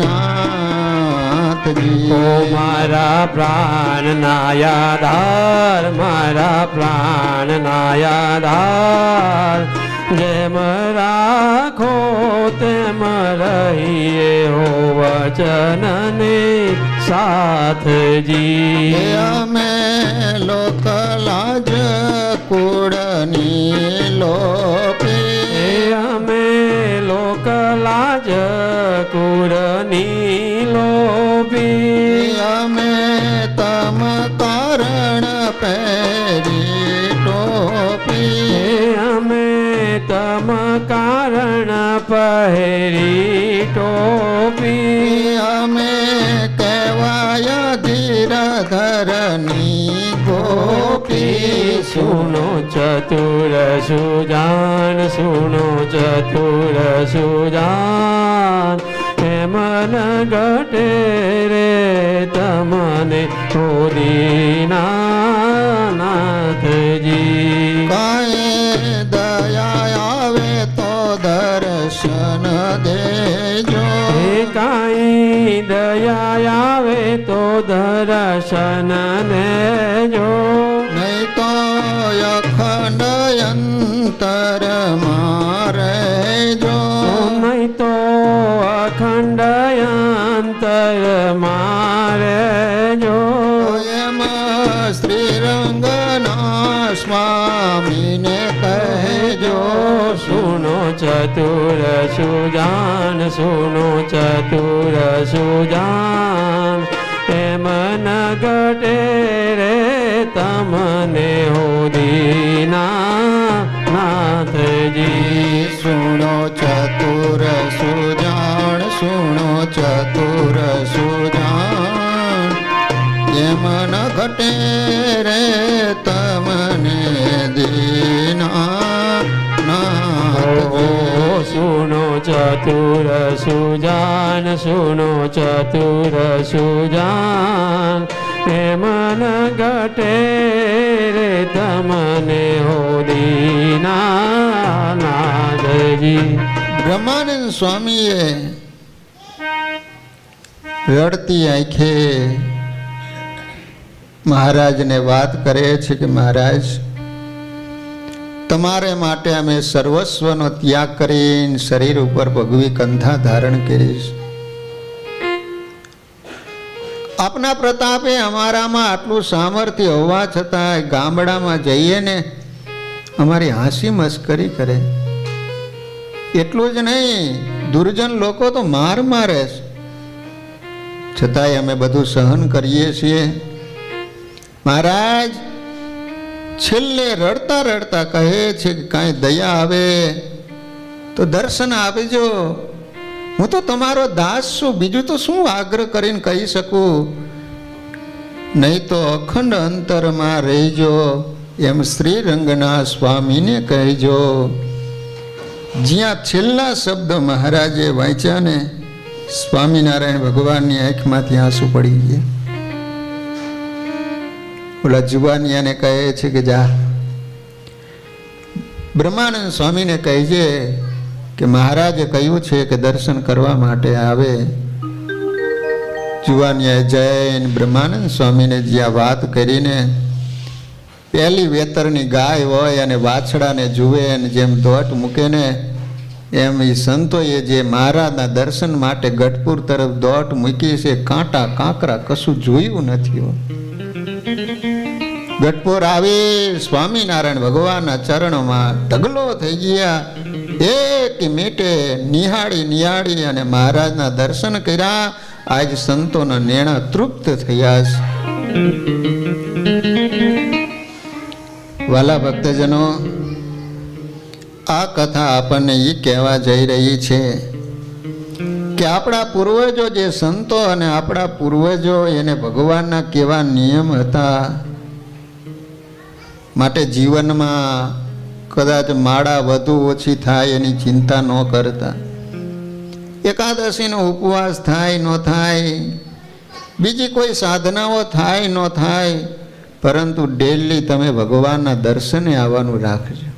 નાથજી ઓ મારા પ્રાણના આધાર મારા પ્રાણના આધાર જેમ રાખો તેમ રહીએ હો વચનને સાથજી અમે લોક લાજ કુળની લોપી અમે લોક લાજ કુળની લોભી અમે તમ કારણ પહેરી ટોપી અમે તમ કારણ પહેરી ટોપી અમે કહેવાય ધીરધરની ગોપી સુનો ચતુર સુજાન સુનો ચતુર સુજાન મન ઘટે રે તમને દીના નાથજી કાંઈ દયા આવે તો દર્શન દેજો કાંઈ દયા આવે તો દર્શન દેજો નહીં તો અખંડ અંતર મારે જો નહીં તો અખંડ અંતર મારે જો એમ શ્રીરંગના સ્વામીને કહેજો સુનો ચતુર સુજાન સુનો ચતુર સુજાન મન ઘટે રે તમને હો દીના નાથજી સુણો ચતુર સુજાણ સુણો ચતુર સુજાણ એમ ન ઘટે રે તમને દીના નાથજી સુનો ચતુર સુજાન સુનો ચતુર સુજાન મન ઘટે રે તમને હો દીના નાથજી બ્રહ્માનંદ સ્વામીએ રડતી આંખે મહારાજને વાત કરે છે કે મહારાજ તમારે માટે અમે સર્વસ્વનો ત્યાગ કરીને શરીર ઉપર ભગવી કંઠા ધારણ કરીશ આપના પ્રતાપે અમારામાં આટલું સામર્થ્ય હોવા છતાં ગામડામાં જઈએ ને અમારી હાંસી મસ્કરી કરે એટલું જ નહીં દુર્જન લોકો તો માર મારે છે છતાંય અમે બધું સહન કરીએ છીએ મહારાજ છેલ્લે રડતા રડતા કહે છે કે કાંઈ દયા આવે તો દર્શન આપજો હું તો તમારો દાસ છું બીજું તો શું આગ્રહ કરીને કહી શકું નહીં તો અખંડ અંતરમાં રહેજો એમ શ્રીરંગના સ્વામીને કહેજો જ્યાં છેલ્લા શબ્દ મહારાજે વાંચ્યા ને સ્વામિનારાયણ ભગવાનની આંખમાંથી આંસુ પડી ગયા ઓલા જુવાનિયાને કહે છે કે જા બ્રહ્માનંદ સ્વામીને કહેજે કે મહારાજે કહ્યું છે કે દર્શન કરવા માટે આવે જુવાનિયાએ જૈન બ્રહ્માનંદ સ્વામીને જ્યાં વાત કરીને પહેલી વેતરની ગાય હોય અને વાછડાને જુએ અને જેમ દોટ મૂકે ને એમ એ સંતોએ જે મહારાજના દર્શન માટે ગઢપુર તરફ દોટ મૂકી છે કાંટા કાંકરા કશું જોયું નથી ગઢપુર આવી સ્વામિનારાયણ ભગવાનના ચરણોમાં ઢગલો થઈ ગયા એક મીટે નિહાળી નિહાળી અને મહારાજના દર્શન કર્યા આજ સંતોના નેણા તૃપ્ત થયા છે વાલા ભક્તજનો આ કથા આપણને એ કહેવા જઈ રહી છે કે આપણા પૂર્વજો જે સંતો અને આપણા પૂર્વજો એને ભગવાનના કેવા નિયમ હતા માટે જીવનમાં કદાચ માળા વધુ ઓછી થાય એની ચિંતા ન કરતા એકાદશીનો ઉપવાસ થાય ન થાય, બીજી કોઈ સાધનાઓ થાય ન થાય, પરંતુ ડેલી તમે ભગવાનના દર્શને આવવાનું રાખજો.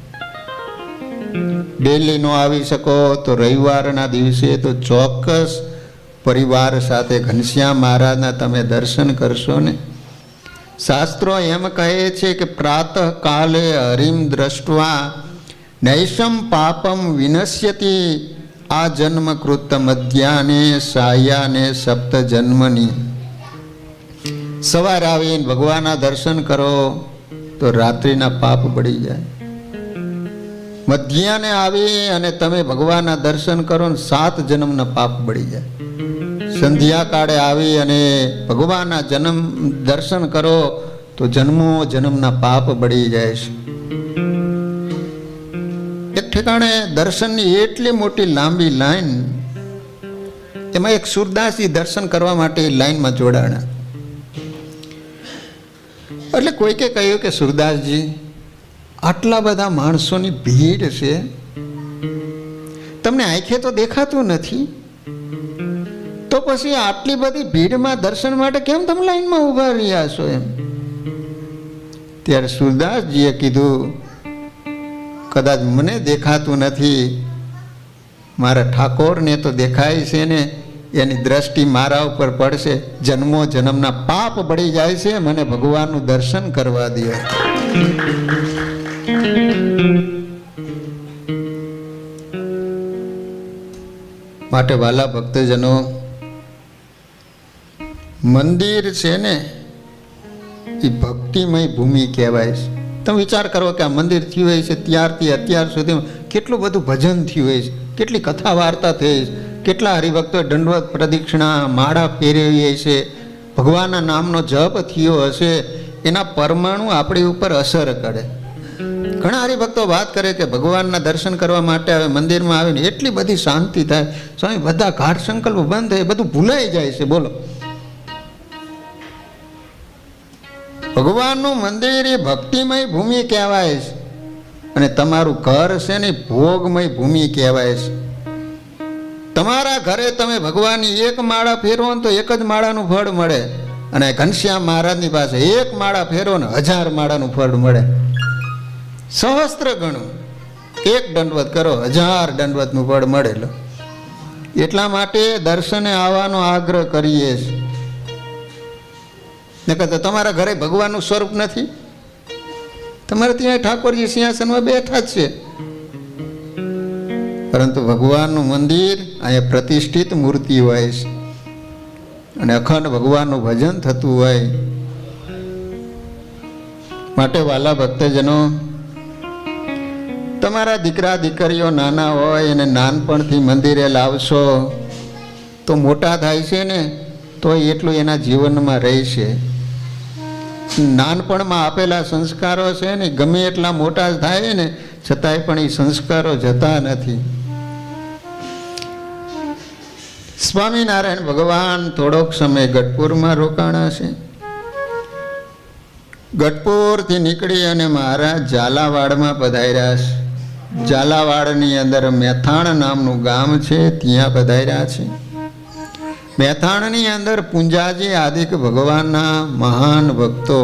ડેલી નો આવી શકો તો રવિવારના દિવસે તો ચોક્કસ પરિવાર સાથે ઘનશ્યામ મહારાજના તમે દર્શન કરશો ને. શાસ્ત્રો એમ કહે છે કે પ્રાતઃ કાલે હરિમ દ્રષ્ટવા નૈષમ પાપમ વિનશ્યતિ આ જન્મ કૃત મધ્યાને સાયાને સપ્ત જન્મની. સવારે આવીને ભગવાનના દર્શન કરો તો રાત્રિના પાપ બળી જાય. મધ્યાને આવી અને તમે ભગવાનના દર્શન કરો ને 7 જન્મના પાપ બળી જાય. સંધ્યા કાળે આવી અને ભગવાનના દર્શન કરો તો જન્મો જન્મના પાપ બળી જાય છે. એક ઠેકાણે દર્શનની એટલી મોટી લાંબી લાઈન, એમાં એક સુરદાસજી દર્શન કરવા માટે લાઈનમાં જોડાણા. એટલે કોઈકે કહ્યું કે સુરદાસજી, આટલા બધા માણસોની ભીડ છે, તમને આંખે તો દેખાતું નથી, તો પછી આટલી બધી ભીડમાં દર્શન માટે કેમ તમે લાઈનમાં ઊભા રહ્યા છો એમ. ત્યારે સુરદાસજીએ કીધું, કદાચ મને દેખાતું નથી, મારા ઠાકોરને તો દેખાય છે ને, એની દ્રષ્ટિ મારા ઉપર પડશે, જન્મો જન્મના પાપ બળી જાય છે, મને ભગવાનનું દર્શન કરવા દે. માટે વાલા ભક્તજનો, મંદિર છે ને એ ભક્તિમય ભૂમિ કહેવાય છે. તમે વિચાર કરો કે આ મંદિર થયું હોય છે ત્યારથી અત્યાર સુધી કેટલું બધું ભજન થયું હોય છે, કેટલી કથા વાર્તા થઈ છે, કેટલા હરિભક્તોએ દંડવત પ્રદક્ષિણા માળા ફેરવી છે, ભગવાનના નામનો જપ થયો હશે, એના પરમાણુ આપણી ઉપર અસર કરે. ઘણા હરિભક્તો વાત કરે કે ભગવાનના દર્શન કરવા માટે આવે, મંદિરમાં આવીને એટલી બધી શાંતિ થાય, સ્વામી બધા ઘાટ સંકલ્પ બંધ થાય, બધું ભૂલાઈ જાય છે. બોલો, ભગવાનનું મંદિર એ ભક્તિમય ભૂમિ કહેવાય છે, અને તમારું ઘર છે ને ભોગમય ભૂમિ કહેવાય છે. તમારા ઘરે તમે ભગવાનની 1 માળા ફેરવો ને તો 1 જ માળાનું ફળ મળે, અને ઘનશ્યામ મહારાજની પાસે 1 માળા ફેરવો ને 1000 માળાનું ફળ મળે. સહસ્ત્ર ગણું. 1 દંડવત કરો 1000 દંડવતનું ફળ મળેલો. એટલા માટે દર્શને આવવાનો આગ્રહ કરીએ છીએ. નકર તો તમારા ઘરે ભગવાનનું સ્વરૂપ નથી, તમારે ત્યાં ઠાકોરજી સિંહાસનમાં બેઠા જ છે, પરંતુ ભગવાનનું મંદિર અહીંયા પ્રતિષ્ઠિત મૂર્તિ હોય છે, અને અખંડ ભગવાનનું ભજન થતું હોય. માટે વાલા ભક્તજનો, તમારા દીકરા દીકરીઓ નાના હોય અને નાનપણથી મંદિરે લાવશો તો મોટા થાય છે ને તો એટલું એના જીવનમાં રહેશે. નાનપણમાં આપેલા સંસ્કારો છે ને ગમે એટલા મોટા થાય ને છતાંય પણ એ સંસ્કારો જતા નથી. સ્વામિનારાયણ ભગવાન થોડોક સમય ગઢપુરમાં રોકાણા છે. ગઢપુરથી નીકળી અને મહારાજ ઝાલાવાડમાં પધાર્યા છે. ઝાલાવાડની અંદર મેથાણ નામનું ગામ છે, ત્યાં પધાર્યા છે. મેથાણની અંદર પુંજાજી આદિક ભગવાનના મહાન ભક્તો.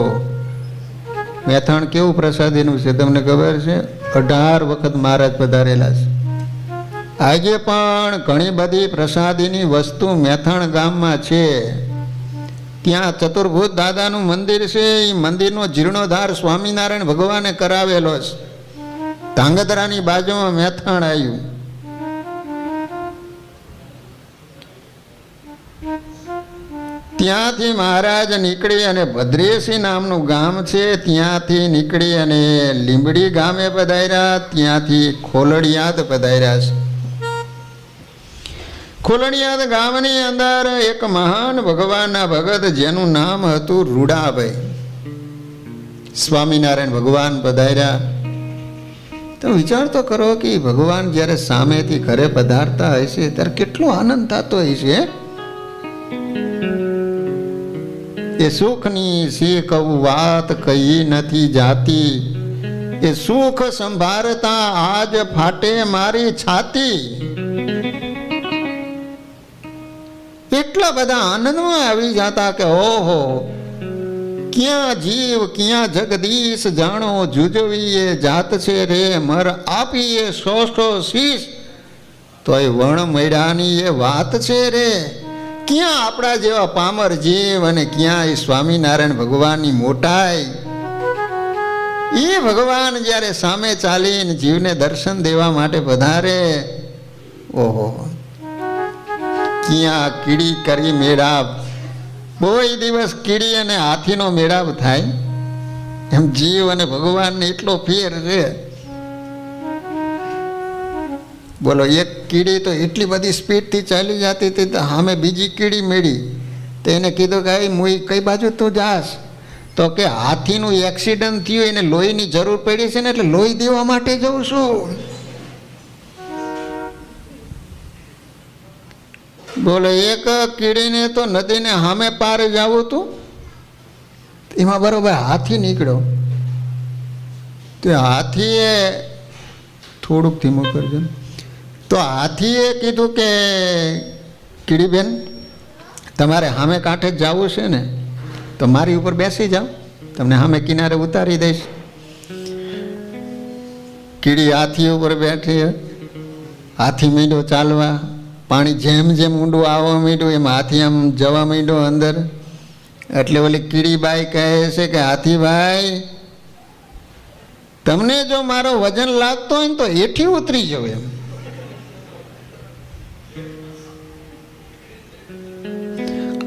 મેથાણ કેવું પ્રસાદીનું છે તમને ખબર છે? 18 વખત મહારાજ પધારેલા છે. આજે પણ ઘણી બધી પ્રસાદીની વસ્તુ મેથાણ ગામમાં છે. ત્યાં ચતુર્ભુજ દાદાનું મંદિર છે, એ મંદિરનો જીર્ણોદ્ધાર સ્વામિનારાયણ ભગવાને કરાવેલો છે. ધાંગધ્રાની બાજુમાં મેથાણ આવ્યું. ત્યાંથી મહારાજ નીકળી અને ભદ્રેશી નામનું ગામ છે, ત્યાંથી નીકળી અને લીંબડી ગામે પધાર્યા, ત્યાંથી ખોલડિયાદ પધાર્યા છે. ખોલડિયાદ ગામની અંદર એક મહાન ભગવાનના ભગત જેનું નામ હતું રૂડાભાઈ. સ્વામિનારાયણ ભગવાન પધાર્યા. તો વિચાર તો કરો કે ભગવાન જ્યારે સામેથી ઘરે પધારતા હશે ત્યારે કેટલો આનંદ થતો હશે. એ સુખની સી કહું વાત કહી નથી જાતી, એ સુખ સંભાળતા આજ ફાટે મારી છાતી. એટલા બધા આનંદમાં આવી જતા કે ઓહો, ક્યાં જીવ ક્યાં જગદીશ, જાણો જુજવીએ જાત છે રે, મર આપીએ સો શીશ, તો એ વણ મળ્યાની એ વાત છે રે. ક્યાં આપણા જેવા પામર જીવ અને ક્યાં એ સ્વામિનારાયણ ભગવાનની મોટાઈ. એ ભગવાન જ્યારે સામે ચાલીને જીવને દર્શન દેવા માટે પધારે, ઓહો, ક્યાં કીડી કરી મેળાપ. કોઈ દિવસ કીડી અને હાથીનો મેળાપ થાય એમ જીવ અને ભગવાનને એટલો ફેર છે. બોલો, એક કીડી તો એટલી બધી સ્પીડથી ચાલી જતી હતી, તો સામે બીજી કીડી મેળી, તો એને કીધું કે મુઈ કઈ બાજુ તું જાસ? તો કે હાથીનું એક્સિડન્ટ થયું, એને લોહીની જરૂર પડી છે ને, એટલે લોહી દેવા માટે જઉં છું. બોલો, એક કીડીને તો નદીને સામે પાર જવું હતું, એમાં બરોબર હાથી નીકળ્યો. તો હાથીએ થોડુંક ધીમું કરજો. તો હાથીએ કીધું કે કીડીબેન, તમારે સામે કાંઠે જ જવું છે ને, તો મારી ઉપર બેસી જાઓ, તમને સામે કિનારે ઉતારી દઈશ. કીડી હાથી ઉપર બેઠી, હાથી માંડ્યો ચાલવા. પાણી જેમ જેમ ઊંડું આવવા માંડ્યું એમ હાથી આમ જવા માંડ્યો અંદર. એટલે ઓલી કીડીબાઈ કહે છે કે હાથીભાઈ, તમને જો મારો વજન લાગતો હોય ને તો હેઠી ઉતરી જાવ એમ.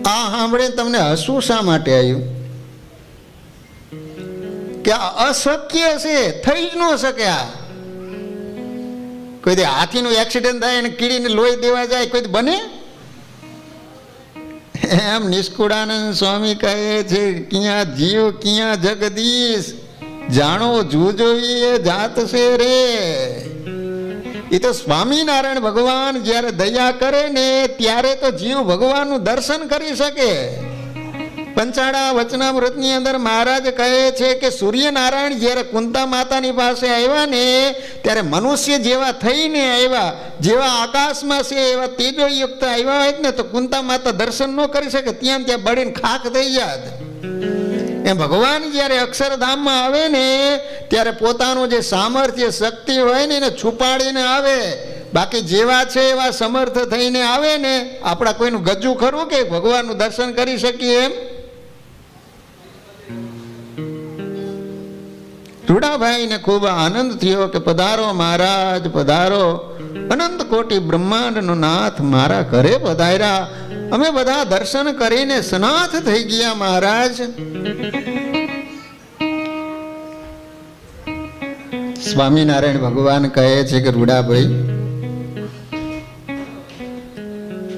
આ સાંભળે તમને હસવું શા માટે આવ્યું? કે આ અશક્ય છે, થઈ જ ન શકે. આ કોઈ હાથીનું એક્સિડન્ટ થાય અને કીડીને લોહી દેવા જાય, કોઈ બને? એમ નિષ્કુળાનંદ સ્વામી કહે છે, ક્યાં જીવ ક્યાં જગદીશ, જાણો જુજોઈએ જાત છે રે. એ તો સ્વામિનારાયણ ભગવાન જ્યારે દયા કરે ને ત્યારે તો જીવ ભગવાનનું દર્શન કરી શકે. પંચાળા વચનામૃતની અંદર મહારાજ કહે છે કે સૂર્યનારાયણ જ્યારે કુંતા માતાની પાસે આવ્યા ને ત્યારે મનુષ્ય જેવા થઈને આવ્યા, જેવા આકાશમાં છે એવા તેજોયુક્ત આવ્યા હોય ને તો કુંતા માતા દર્શન ન કરી શકે, ત્યાં ત્યાં બળીને ખાક થઈ જાત. એમ ભગવાન જ્યારે અક્ષરધામમાં આવે ને ત્યારે પોતાનું જે સામર્થ્ય શક્તિ હોય ને એને છુપાડીને આવે. બાકી જેવા છે એવા સમર્થ થઈને આવે ને. આપણા કોઈનું ગજું ખરું કે ભગવાનનું દર્શન કરી શકીએ એમ? રૂડાભાઈને ખૂબ આનંદ થયો કે પધારો મહારાજ, પધારો. અનંત કોટી બ્રહ્માંડનો નાથ મારા ઘરે પધાર્યા. અમે બધા દર્શન કરીને સ્નાથ થઈ ગયા મહારાજ. સ્વામિનારાયણ ભગવાન કહે છે કે રૂડાભાઈ,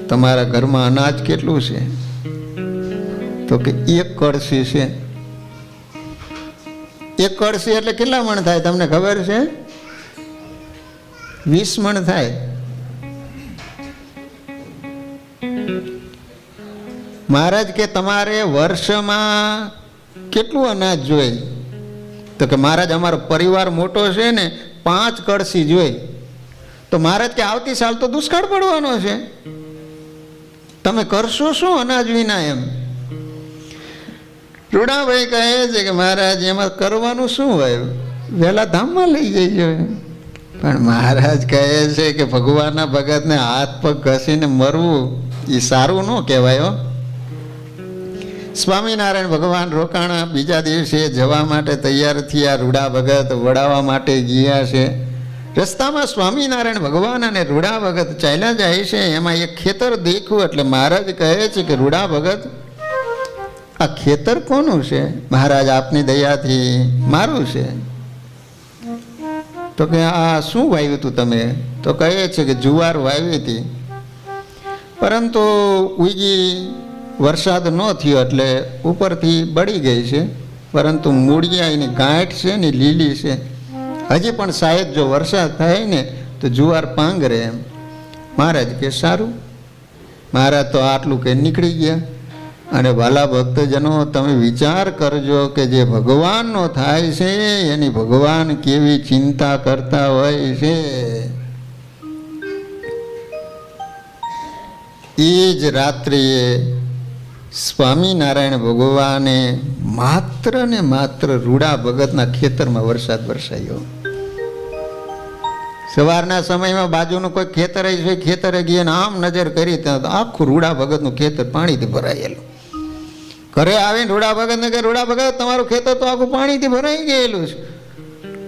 તમારા ઘરમાં અનાજ કેટલું છે? તો કે 1 કળશી છે. 1 કળશી એટલે કેટલા મણ થાય તમને ખબર છે? 20 મણ થાય. મહારાજ કે તમારે વર્ષમાં કેટલું અનાજ જોઈએ? તો કે મહારાજ અમારો પરિવાર મોટો છે ને 5 કળશી જોઈએ. તો મહારાજ કે આવતી સાલ તો દુષ્કાળ પડવાનો છે, તમે કરશો શું અનાજ વિના? એમ રૂડાભાઈ કહે છે કે મહારાજ એમાં કરવાનું શું હોય, વહેલા ધામમાં લઈ જઈએ. પણ મહારાજ કહે છે કે ભગવાનના ભગતને હાથ પગ ઘસીને મરવું એ સારું ન કહેવાય. સ્વામિનારાયણ ભગવાન રોકાણા. બીજા દિવસે જવા માટે તૈયાર થયા. રૂડા ભગત વડાવવા માટે ગયા છે. રસ્તામાં સ્વામિનારાયણ ભગવાન અને રૂડા ભગત ચાલ્યા જાય છે. એમાં એક ખેતર દેખ્યું એટલે મહારાજ કહે છે કે રૂડા ભગત, આ ખેતર કોનું છે? મહારાજ આપની દયાથી મારું છે. તો કે આ શું વાવ્યું હતું તમે? તો કહે છે કે જુવાર વાવી હતી, પરંતુ ઉગી વરસાદ ન થયો એટલે ઉપરથી બળી ગઈ છે, પરંતુ મૂળિયા એની ગાંઠ છે ને લીલી છે. હજી પણ શાયદ જો વરસાદ થાય ને તો જુવાર પાંગરે એમ. મહારાજ કે સારું. મહારાજ તો આટલું કે નીકળી ગયા. અને વાલા ભક્તજનો, તમે વિચાર કરજો કે જે ભગવાનનો થાય છે એની ભગવાન કેવી ચિંતા કરતા હોય છે. એ જ રાત્રિએ સ્વામિનારાયણ ભગવાને માત્ર ને માત્ર રૂડા ભગતના ખેતરમાં વરસાદ વરસાયો. સવારના સમયમાં બાજુનું કોઈ ખેતર છે, ખેતરે ગયા આમ નજર કરી ત્યાં આખું રૂડા ભગતનું ખેતર પાણીથી ભરાયેલું. ઘરે આવીને રૂડા ભગતને કે રૂડા ભગત તમારું ખેતર તો આખું પાણીથી ભરાઈ ગયેલું છે.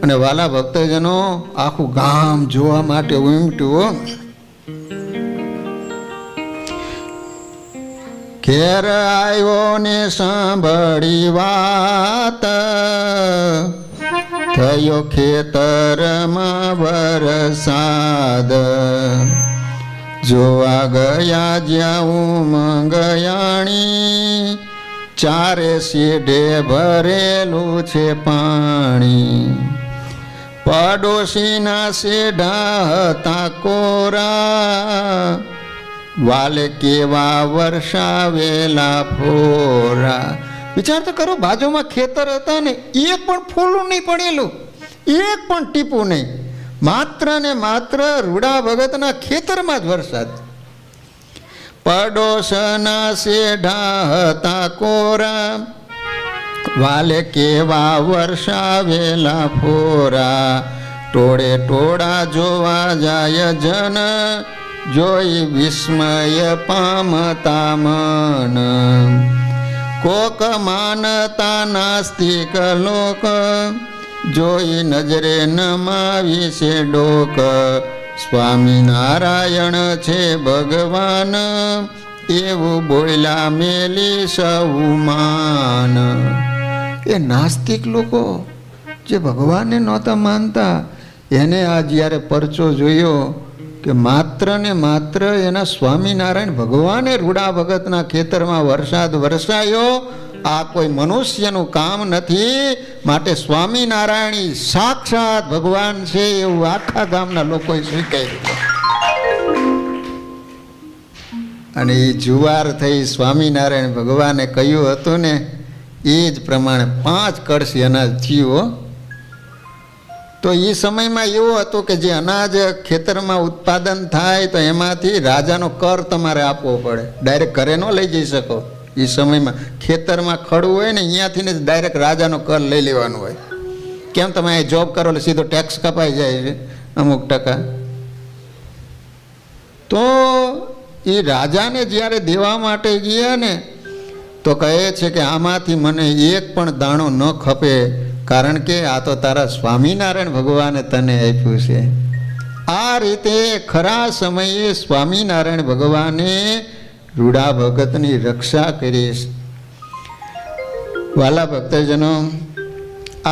અને વાલા ભક્તજનો આખું ગામ જોવા માટે ઉમટ્યું. ઘેર આવ્યો ને સાંભળી વાત, થયો ખેતરમાં વરસાદ. જોવા ગયા જ્યાં મંગયાણી, ચારે સીઢે ભરેલું છે પાણી. પડોશીના સેઢા હતા કોરા, વાલે કેવા વર્ષાવેલા ફોરા. વિચાર તો કરો, બાજુમાં ખેતર હતા ને એક પણ ફૂલું નહીં પડેલું, એક પણ ટીપું નહીં, માત્ર ને માત્ર રૂડા ભગતના ખેતરમાં જ વરસાદ. પડોશના સેઢા હતા કોરા, વાલે કેવા વર્ષાવેલા ફોરા. ટોળે ટોળા જોવા જાય જન, જોઈ વિસ્મય પામતા મન. કોક માનતા નાસ્તિક લોક, જોઈ નજરે નમાવી છે ડોક. સ્વામિનારાયણ છે ભગવાન, એવું બોલ્યા મેલી સૌ માન. એ નાસ્તિક લોકો જે ભગવાનને નહોતા માનતા, એને આ જ્યારે પરચો જોયો કે માત્ર ને માત્ર એના સ્વામિનારાયણ ભગવાને રૂડા ભગતના ખેતરમાં વરસાદ વરસાયો, આ કોઈ મનુષ્યનું કામ નથી, માટે સ્વામિનારાયણ સાક્ષાત ભગવાન છે એવું આખા ગામના લોકોએ સ્વીકાર્યું. અને એ જુવાર થઈ સ્વામિનારાયણ ભગવાને કહ્યું હતું ને એ જ પ્રમાણે 5 કળશી અનાજ થયું. તો એ સમયમાં એવું હતું કે જે અનાજ ખેતરમાં ઉત્પાદન થાય તો એમાંથી રાજાનો કર તમારે આપવો પડે, ડાયરેક્ટ ઘરે ન લઈ જઈ શકો. એ સમયમાં ખેતરમાં ખડવું હોય ને અહીંયાથી ને ડાયરેક્ટ રાજાનો કર લઈ લેવાનું હોય. કેમ તમે અહીં જોબ કરો એટલે સીધો ટેક્સ કપાઈ જાય છે અમુક ટકા. તો એ રાજાને જ્યારે દેવા માટે ગયા ને તો કહે છે કે આમાંથી મને એક પણ દાણો ન ખપે, કારણ કે આ તો તારા સ્વામિનારાયણ ભગવાને તને આપ્યું છે. આ રીતે ખરા સમયે સ્વામિનારાયણ ભગવાને રૂડા ભગતની રક્ષા કરી. વાલા ભક્તજનો,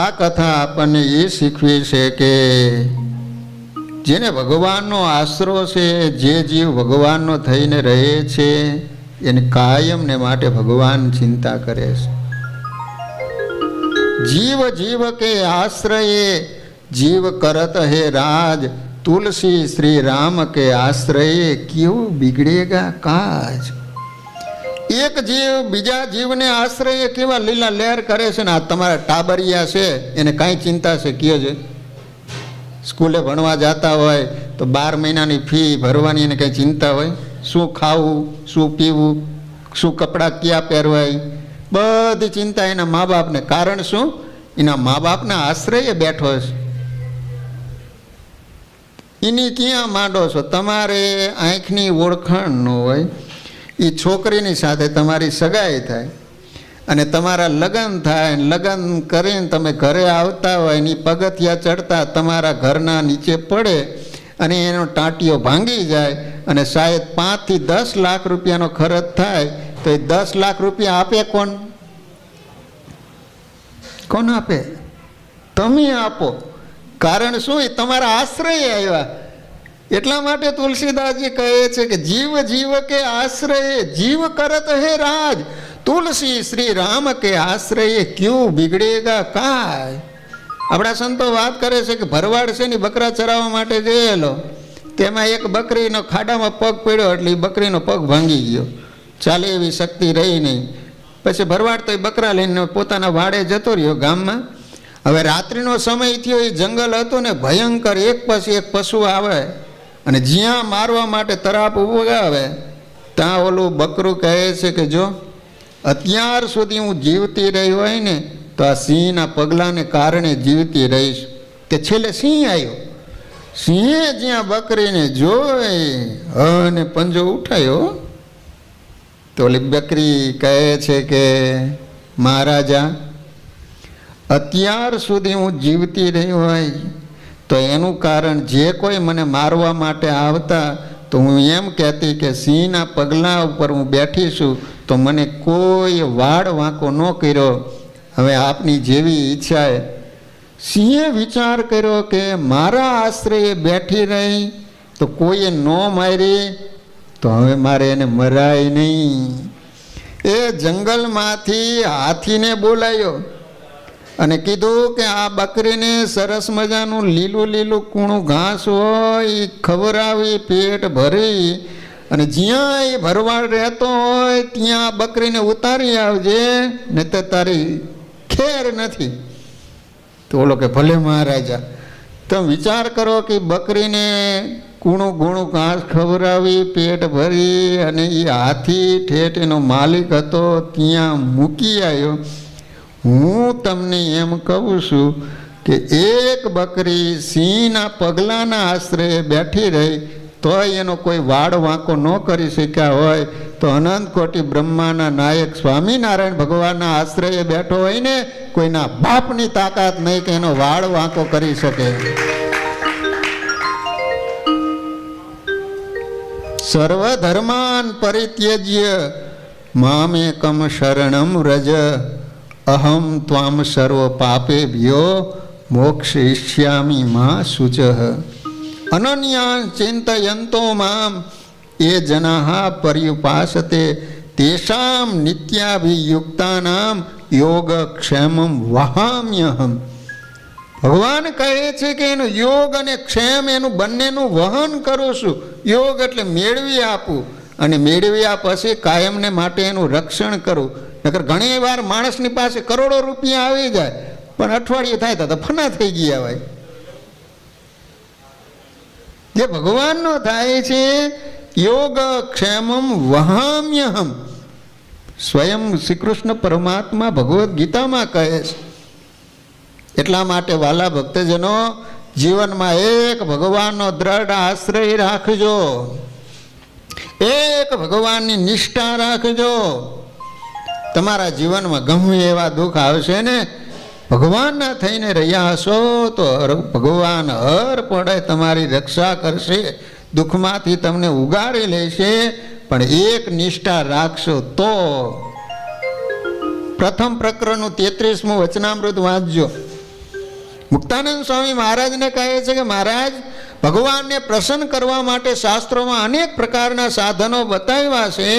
આ કથા આપણને એ શીખવી છે કે જેને ભગવાનનો આશરો છે, જે જીવ ભગવાનનો થઈને રહે છે, એને કાયમને માટે ભગવાન ચિંતા કરે છે. જીવ જીવ કે આશ્રયે જીવ કરત હે રાજ, તુલસી શ્રી રામ કે આશ્રયે ક્યું બિગડેગા કાજ. એક જીવ બીજા જીવને આશ્રયે કેવા લીલા લહેર કરે છે ને આ તમારા ટાબરિયા છે એને કાંઈ ચિંતા છે કયો છે? સ્કૂલે ભણવા જતા હોય તો 12 મહિનાની ફી ભરવાની એને કંઈ ચિંતા હોય? શું ખાવું, શું પીવું, શું કપડાં ક્યાં પહેરવાય, બધી ચિંતા એના મા બાપને. કારણ શું? એના મા બાપના આશ્રયે બેઠો છે. એની ક્યાં માંડો છો? તમારે આંખની ઓળખાણ ન હોય, એ છોકરીની સાથે તમારી સગાઈ થાય અને તમારા લગ્ન થાય, લગ્ન કરીને તમે ઘરે આવતા હોય, એની પગથિયા ચડતા તમારા ઘરના નીચે પડે અને એનો ટાંટિયો ભાંગી જાય અને શાયદ 5 થી 10 લાખ રૂપિયાનો ખર્ચ થાય, તો એ 10 લાખ રૂપિયા આપે કોણ? કોણ આપે? તમે આપો. કારણ શું? એ તમારા આશ્રય આવ્યા. એટલા માટે તુલસીદાસજી કહે છે કે જીવ જીવ કે આશ્રય જીવ કરત હે રાજ, તુલસી શ્રી રામ કે આશ્રય ક્યું બિગડેગા કાય. આપણા સંતો વાત કરે છે કે ભરવાડ છે ને બકરા ચરાવવા માટે ગયેલો, તેમાં એક બકરીનો ખાડામાં પગ પડ્યો એટલે એ બકરીનો પગ ભાંગી ગયો, ચાલે એવી શક્તિ રહી નહીં. પછી ભરવાડ તો એ બકરા લઈને પોતાના વાડે જતો રહ્યો ગામમાં. હવે રાત્રિનો સમય થયો, એ જંગલ હતું ને ભયંકર, એક પછી એક પશુ આવે અને જ્યાં મારવા માટે તરાપ ઉગાવે ત્યાં ઓલું બકરું કહે છે કે જો અત્યાર સુધી હું જીવતી રહી હોય ને તો આ સિંહના પગલાંને કારણે જીવતી રહીશ. તે છેલ્લે સિંહ આવ્યો. સિંહે જ્યાં બકરીને જોઈ અને પંજો ઉઠાયો તો ઓલી બકરી કહે છે કે મહારાજા, અત્યાર સુધી હું જીવતી રહી હોય તો એનું કારણ જે કોઈ મને મારવા માટે આવતા તો હું એમ કહેતી કે સિંહના પગલાં ઉપર હું બેઠી છું તો મને કોઈ વાડ વાંકો ન કર્યો. હવે આપની જેવી ઈચ્છાએ સિંહે વિચાર કર્યો કે મારા આશ્રયે બેઠી રહી તો કોઈએ ન મારી તો હવે મારે એને મરાય નહીં. એ જંગલમાંથી હાથીને બોલાયો અને કીધું કે આ બકરીને સરસ મજાનું લીલું લીલું કૂણું ઘાસ હોય એ ખવડાવી પેટ ભરી અને જ્યાં એ ભરવાડ રહેતો હોય ત્યાં બકરીને ઉતારી આવજે, ને તો તારી ખેર નથી. તો ઓલો કે ભલે મહારાજા. તમે વિચાર કરો કે બકરીને કૂણું ગૂણું ઘાસ ખવડાવી પેટ ભરી અને એ હાથી ઠેઠ એનો માલિક હતો ત્યાં મૂકી આવ્યો. હું તમને એમ કહું છું કે એક બકરી સિંહના પગલાંના આશ્રયે બેઠી રહી તોય એનો કોઈ વાડ વાંકો ન કરી શક્યા હોય તો અનંત કોટી બ્રહ્માના નાયક સ્વામિનારાયણ ભગવાનના આશ્રયે બેઠો હોય ને કોઈના બાપની તાકાત નહીં કે એનો વાડ વાંકો કરી શકે. સર્વધર્માન પરિત્યજ્ય મામેકમ શરણમ વ્રજ અહમ ત્વામ સર્વ પાપેભ્યો મોક્ષયિષ્યામિ મા શુચઃ. અનન્યા ચિંતયંતો મામ એ જનાઃ પર્યુપાસતે તેષાં નિત્યાભિયુક્તાનાં યોગક્ષેમં વહામ્યહમ. ભગવાન કહે છે કે એનું યોગ અને ક્ષેમ એનું બંનેનું વહન કરું છું. યોગ એટલે મેળવી આપું અને મેળવ્યા પછી કાયમને માટે એનું રક્ષણ કરું. નકર ઘણી વાર માણસની પાસે કરોડો રૂપિયા આવી જાય પણ અઠવાડિયું થાય તો ફના થઈ ગયા હોય. જે ભગવાનનો થાય છે યોગ ક્ષેમમ વહામ્યહમ. સ્વયં શ્રી કૃષ્ણ પરમાત્મા ભગવદ્ ગીતામાં કહે છે. એટલા માટે વાલા ભક્તજનો જીવનમાં એક ભગવાનનો દ્રઢ આશ્રય રાખજો, એક ભગવાનની નિષ્ઠા રાખજો. તમારા જીવનમાં ગમે એવા દુઃખ આવશે ને ભગવાનના થઈને રહ્યા હશો તો ભગવાન હર પડે તમારી રક્ષા કરશે, દુઃખમાંથી તમને ઉગારી લેશે. પણ એક નિષ્ઠા રાખશો તો. પ્રથમ પ્રકરણનું 33મું વચનામૃત વાંચજો. મુક્તાનંદ સ્વામી મહારાજને કહે છે કે મહારાજ, ભગવાનને પ્રસન્ન કરવા માટે શાસ્ત્રોમાં અનેક પ્રકારના સાધનો બતાવ્યા છે,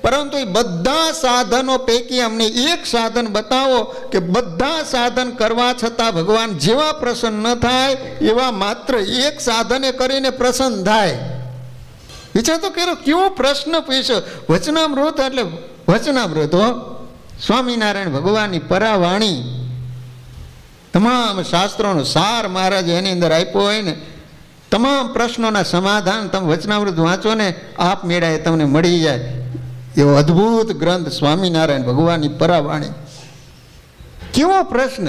પરંતુ એ બધા સાધનો પૈકી અમને એક સાધન બતાવો કે બધા સાધન કરવા છતાં ભગવાન જેવા પ્રસન્ન ન થાય એવા માત્ર એક સાધને કરીને પ્રસન્ન થાય. વિચાર તો કરો કેવો પ્રશ્ન પૂછ્યો. વચનામૃત એટલે વચનામૃત હો, સ્વામિનારાયણ ભગવાનની પરાવાણી, તમામ શાસ્ત્રોનો સાર મહારાજ એની અંદર આપ્યો હોય ને તમામ પ્રશ્નોના સમાધાન તમે વચનામૃત વાંચો ને આપ મેળાએ તમને મળી જાય એવો અદ્ભુત ગ્રંથ સ્વામિનારાયણ ભગવાનની પરાવાણી. કેવો પ્રશ્ન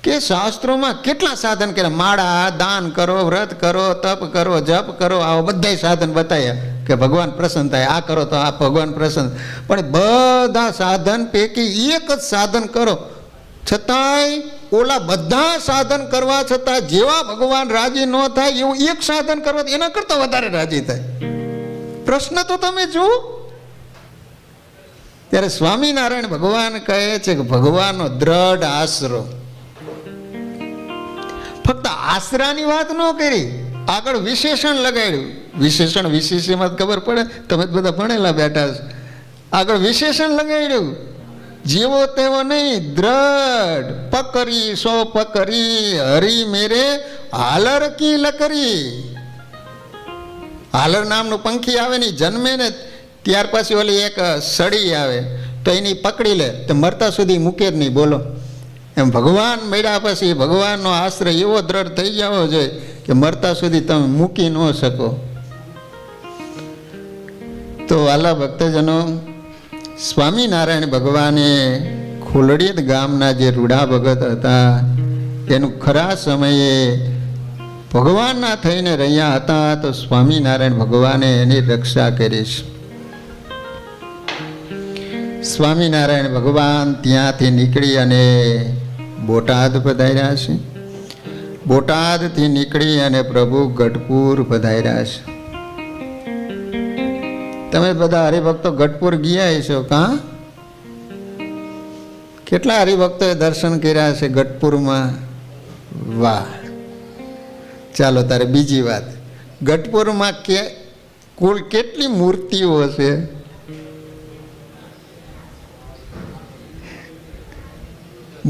કે શાસ્ત્રોમાં કેટલા સાધન કર્યા, માળા, દાન કરો, વ્રત કરો, તપ કરો, જપ કરો, આવા બધા સાધન બતાવ્યા કે ભગવાન પ્રસન્ન થાય, આ કરો તો આ ભગવાન પ્રસન્ન. પણ બધા સાધન પૈકી એક જ સાધન કરો છતાંય ઓલા બધા સાધન કરવા છતાં જેવા ભગવાન રાજી ન થાય એવું એક સાધન કરવા એના કરતા વધારે રાજી થાય. પ્રશ્ન તો તમે જુઓ. ત્યારે સ્વામિનારાયણ ભગવાન કહે છે કે ભગવાનનો દ્રઢ આશરો. ફક્ત આશરાની વાત ન કરી, આગળ વિશેષણ લગાડ્યું. વિશેષણ વિશેષમાં ખબર પડે, તમે બધા ભણેલા બેઠા છો. આગળ વિશેષણ લગાડ્યું. જેવો તેવો નહીં, દ્રઢ પકરી સો પકરી હરી મેરે હાલર કી લકરી. હાલર નામનું પંખી આવે ને જન્મે ને ત્યાર પછી ઓલી એક સળી આવે તો એની પકડી લે તો મરતા સુધી મૂકે જ નહીં. બોલો, એમ ભગવાન મળ્યા પછી ભગવાનનો આશ્રય એવો દ્રઢ થઈ જવો જોઈએ કે મરતા સુધી તમે મૂકી ન શકો. તો વાલા ભક્તજનો, સ્વામિનારાયણ ભગવાને ખોલડીદ ગામના જે રૂડા ભગત હતા એનું ખરા સમયે ભગવાનના થઈને રહ્યા હતા, તો સ્વામિનારાયણ ભગવાને એની રક્ષા કરી છે. સ્વામિનારાયણ ભગવાન ત્યાંથી નીકળી અને બોટાદ પધાર્યા છે. બોટાદથી નીકળી અને પ્રભુ ગઢપુર પધાર્યા છે. તમે બધા હરિભક્તો ગઢપુર ગયા છો કા? કેટલા હરિભક્તોએ દર્શન કર્યા છે ગઢપુરમાં? વાહ! ચાલો તારે બીજી વાત, ગઢપુરમાં કુલ કેટલી મૂર્તિઓ છે?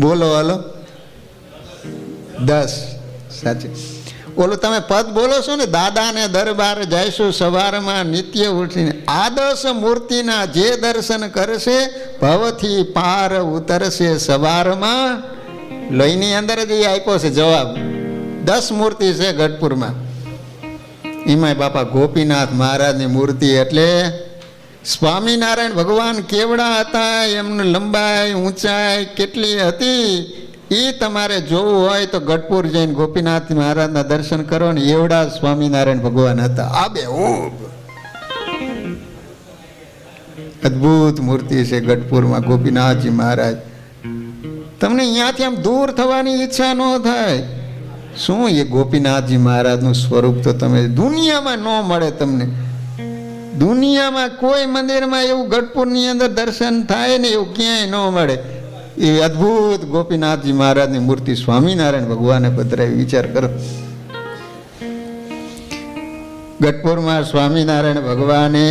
બોલો હાલો. 10. સાચી. ઓલું તમે પદ બોલો છો ને, દાદાને દરબાર જઈશું સવારમાં નિત્ય ઉઠીને. આ 10 મૂર્તિના જે દર્શન કરશે ભવથી પાર ઉતરશે સવારમાં. લોહીની અંદર જ એ આપ્યો છે જવાબ. 10 મૂર્તિ છે ગઢપુરમાં. એમાંય બાપા ગોપીનાથ મહારાજની મૂર્તિ. એટલે સ્વામિનારાયણ ભગવાન કેવડા હતા, એમની લંબાઈ ઊંચાઈ કેટલી હતી એ તમારે જોવું હોય તો ગઢપુર જઈને ગોપીનાથ મહારાજના દર્શન કરો ને, એવડા સ્વામિનારાયણ ભગવાન હતા. આ બે અદ્ભુત મૂર્તિ છે ગઢપુરમાં ગોપીનાથજી મહારાજ. તમને અહીંયાથી આમ દૂર થવાની ઈચ્છા ન થાય. શું એ ગોપીનાથજી મહારાજનું સ્વરૂપ તો તમે દુનિયામાં ન મળે. તમને દુનિયામાં કોઈ મંદિરમાં એવું ગઢપુરની અંદર દર્શન થાય ને એવું ક્યાંય ન મળે. એ અદ્ભુત ગોપીનાથજી મહારાજની મૂર્તિ સ્વામિનારાયણ ભગવાને પધરાવી. વિચાર કરો, ગઢપુરમાં સ્વામિનારાયણ ભગવાને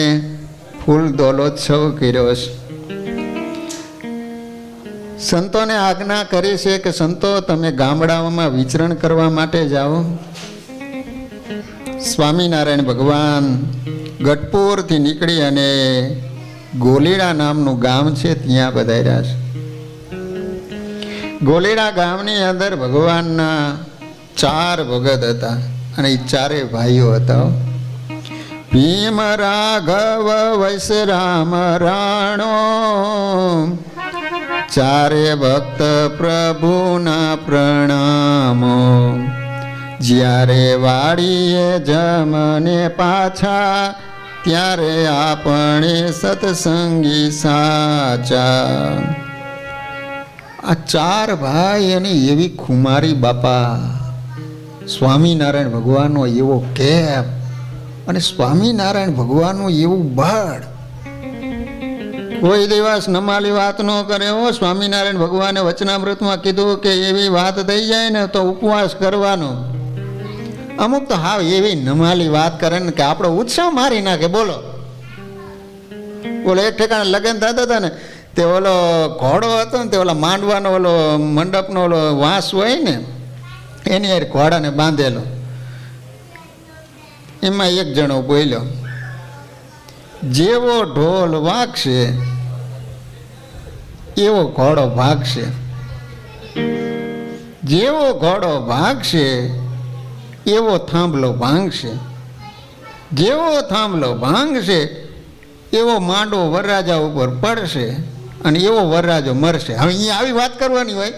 ફૂલ દોલોત્સવ કર્યો છે. સંતોને આજ્ઞા કરી છે કે સંતો તમે ગામડાઓમાં વિચરણ કરવા માટે જાઓ. સ્વામિનારાયણ ભગવાન ગઢપુરથી નીકળી અને ગોલીડા નામનું ગામ છે ત્યાં પધાર્યા છે. ગોલીડા ગામની અંદર ભગવાનના 4 ભગત હતા અને એ 4 ભાઈઓ હતા. ભીમ, રાઘવ, વૈશ્રામ, રાણો, 4 ભક્ત પ્રભુના પ્રણામો. જ્યારે વાડીએ જમને પાછા, ત્યારે આપણે સત્સંગી સાચા. આ 4 ભાઈ અને એવી ખુમારી બાપા. સ્વામિનારાયણ ભગવાનનો એવો કેપ અને સ્વામિનારાયણ ભગવાનનું એવું બળ. કોઈ દિવસ નમાલી વાત ન કરે. સ્વામિનારાયણ ભગવાને વચનામૃતમાં કીધું કે એવી વાત થઈ જાય ને તો ઉપવાસ કરવાનો. અમુક તો હાવ એવી નમાલી વાત કરે ને કે આપણો ઉત્સાહ મારી નાખે. બોલો એક ઠેકાણે લગ્ન થતા હતા ને, તે ઓલો ઘોડો હતો ને, તે ઓલા માંડવાનો ઓલો મંડપનો ઓલો વાંસ હોય ને, એની યાર ઘોડાને બાંધેલો. એમાં એક જણો બોલ્યો, જેવો ઢોલ વાગશે એવો ઘોડો ભાગશે, જેવો ઘોડો ભાગશે એવો થાંભલો ભાંગશે, જેવો થાંભલો ભાંગશે એવો માંડો વરરાજા ઉપર પડશે અને એવો વરરાજો મરશે. હવે અહીંયા આવી વાત કરવાની હોય.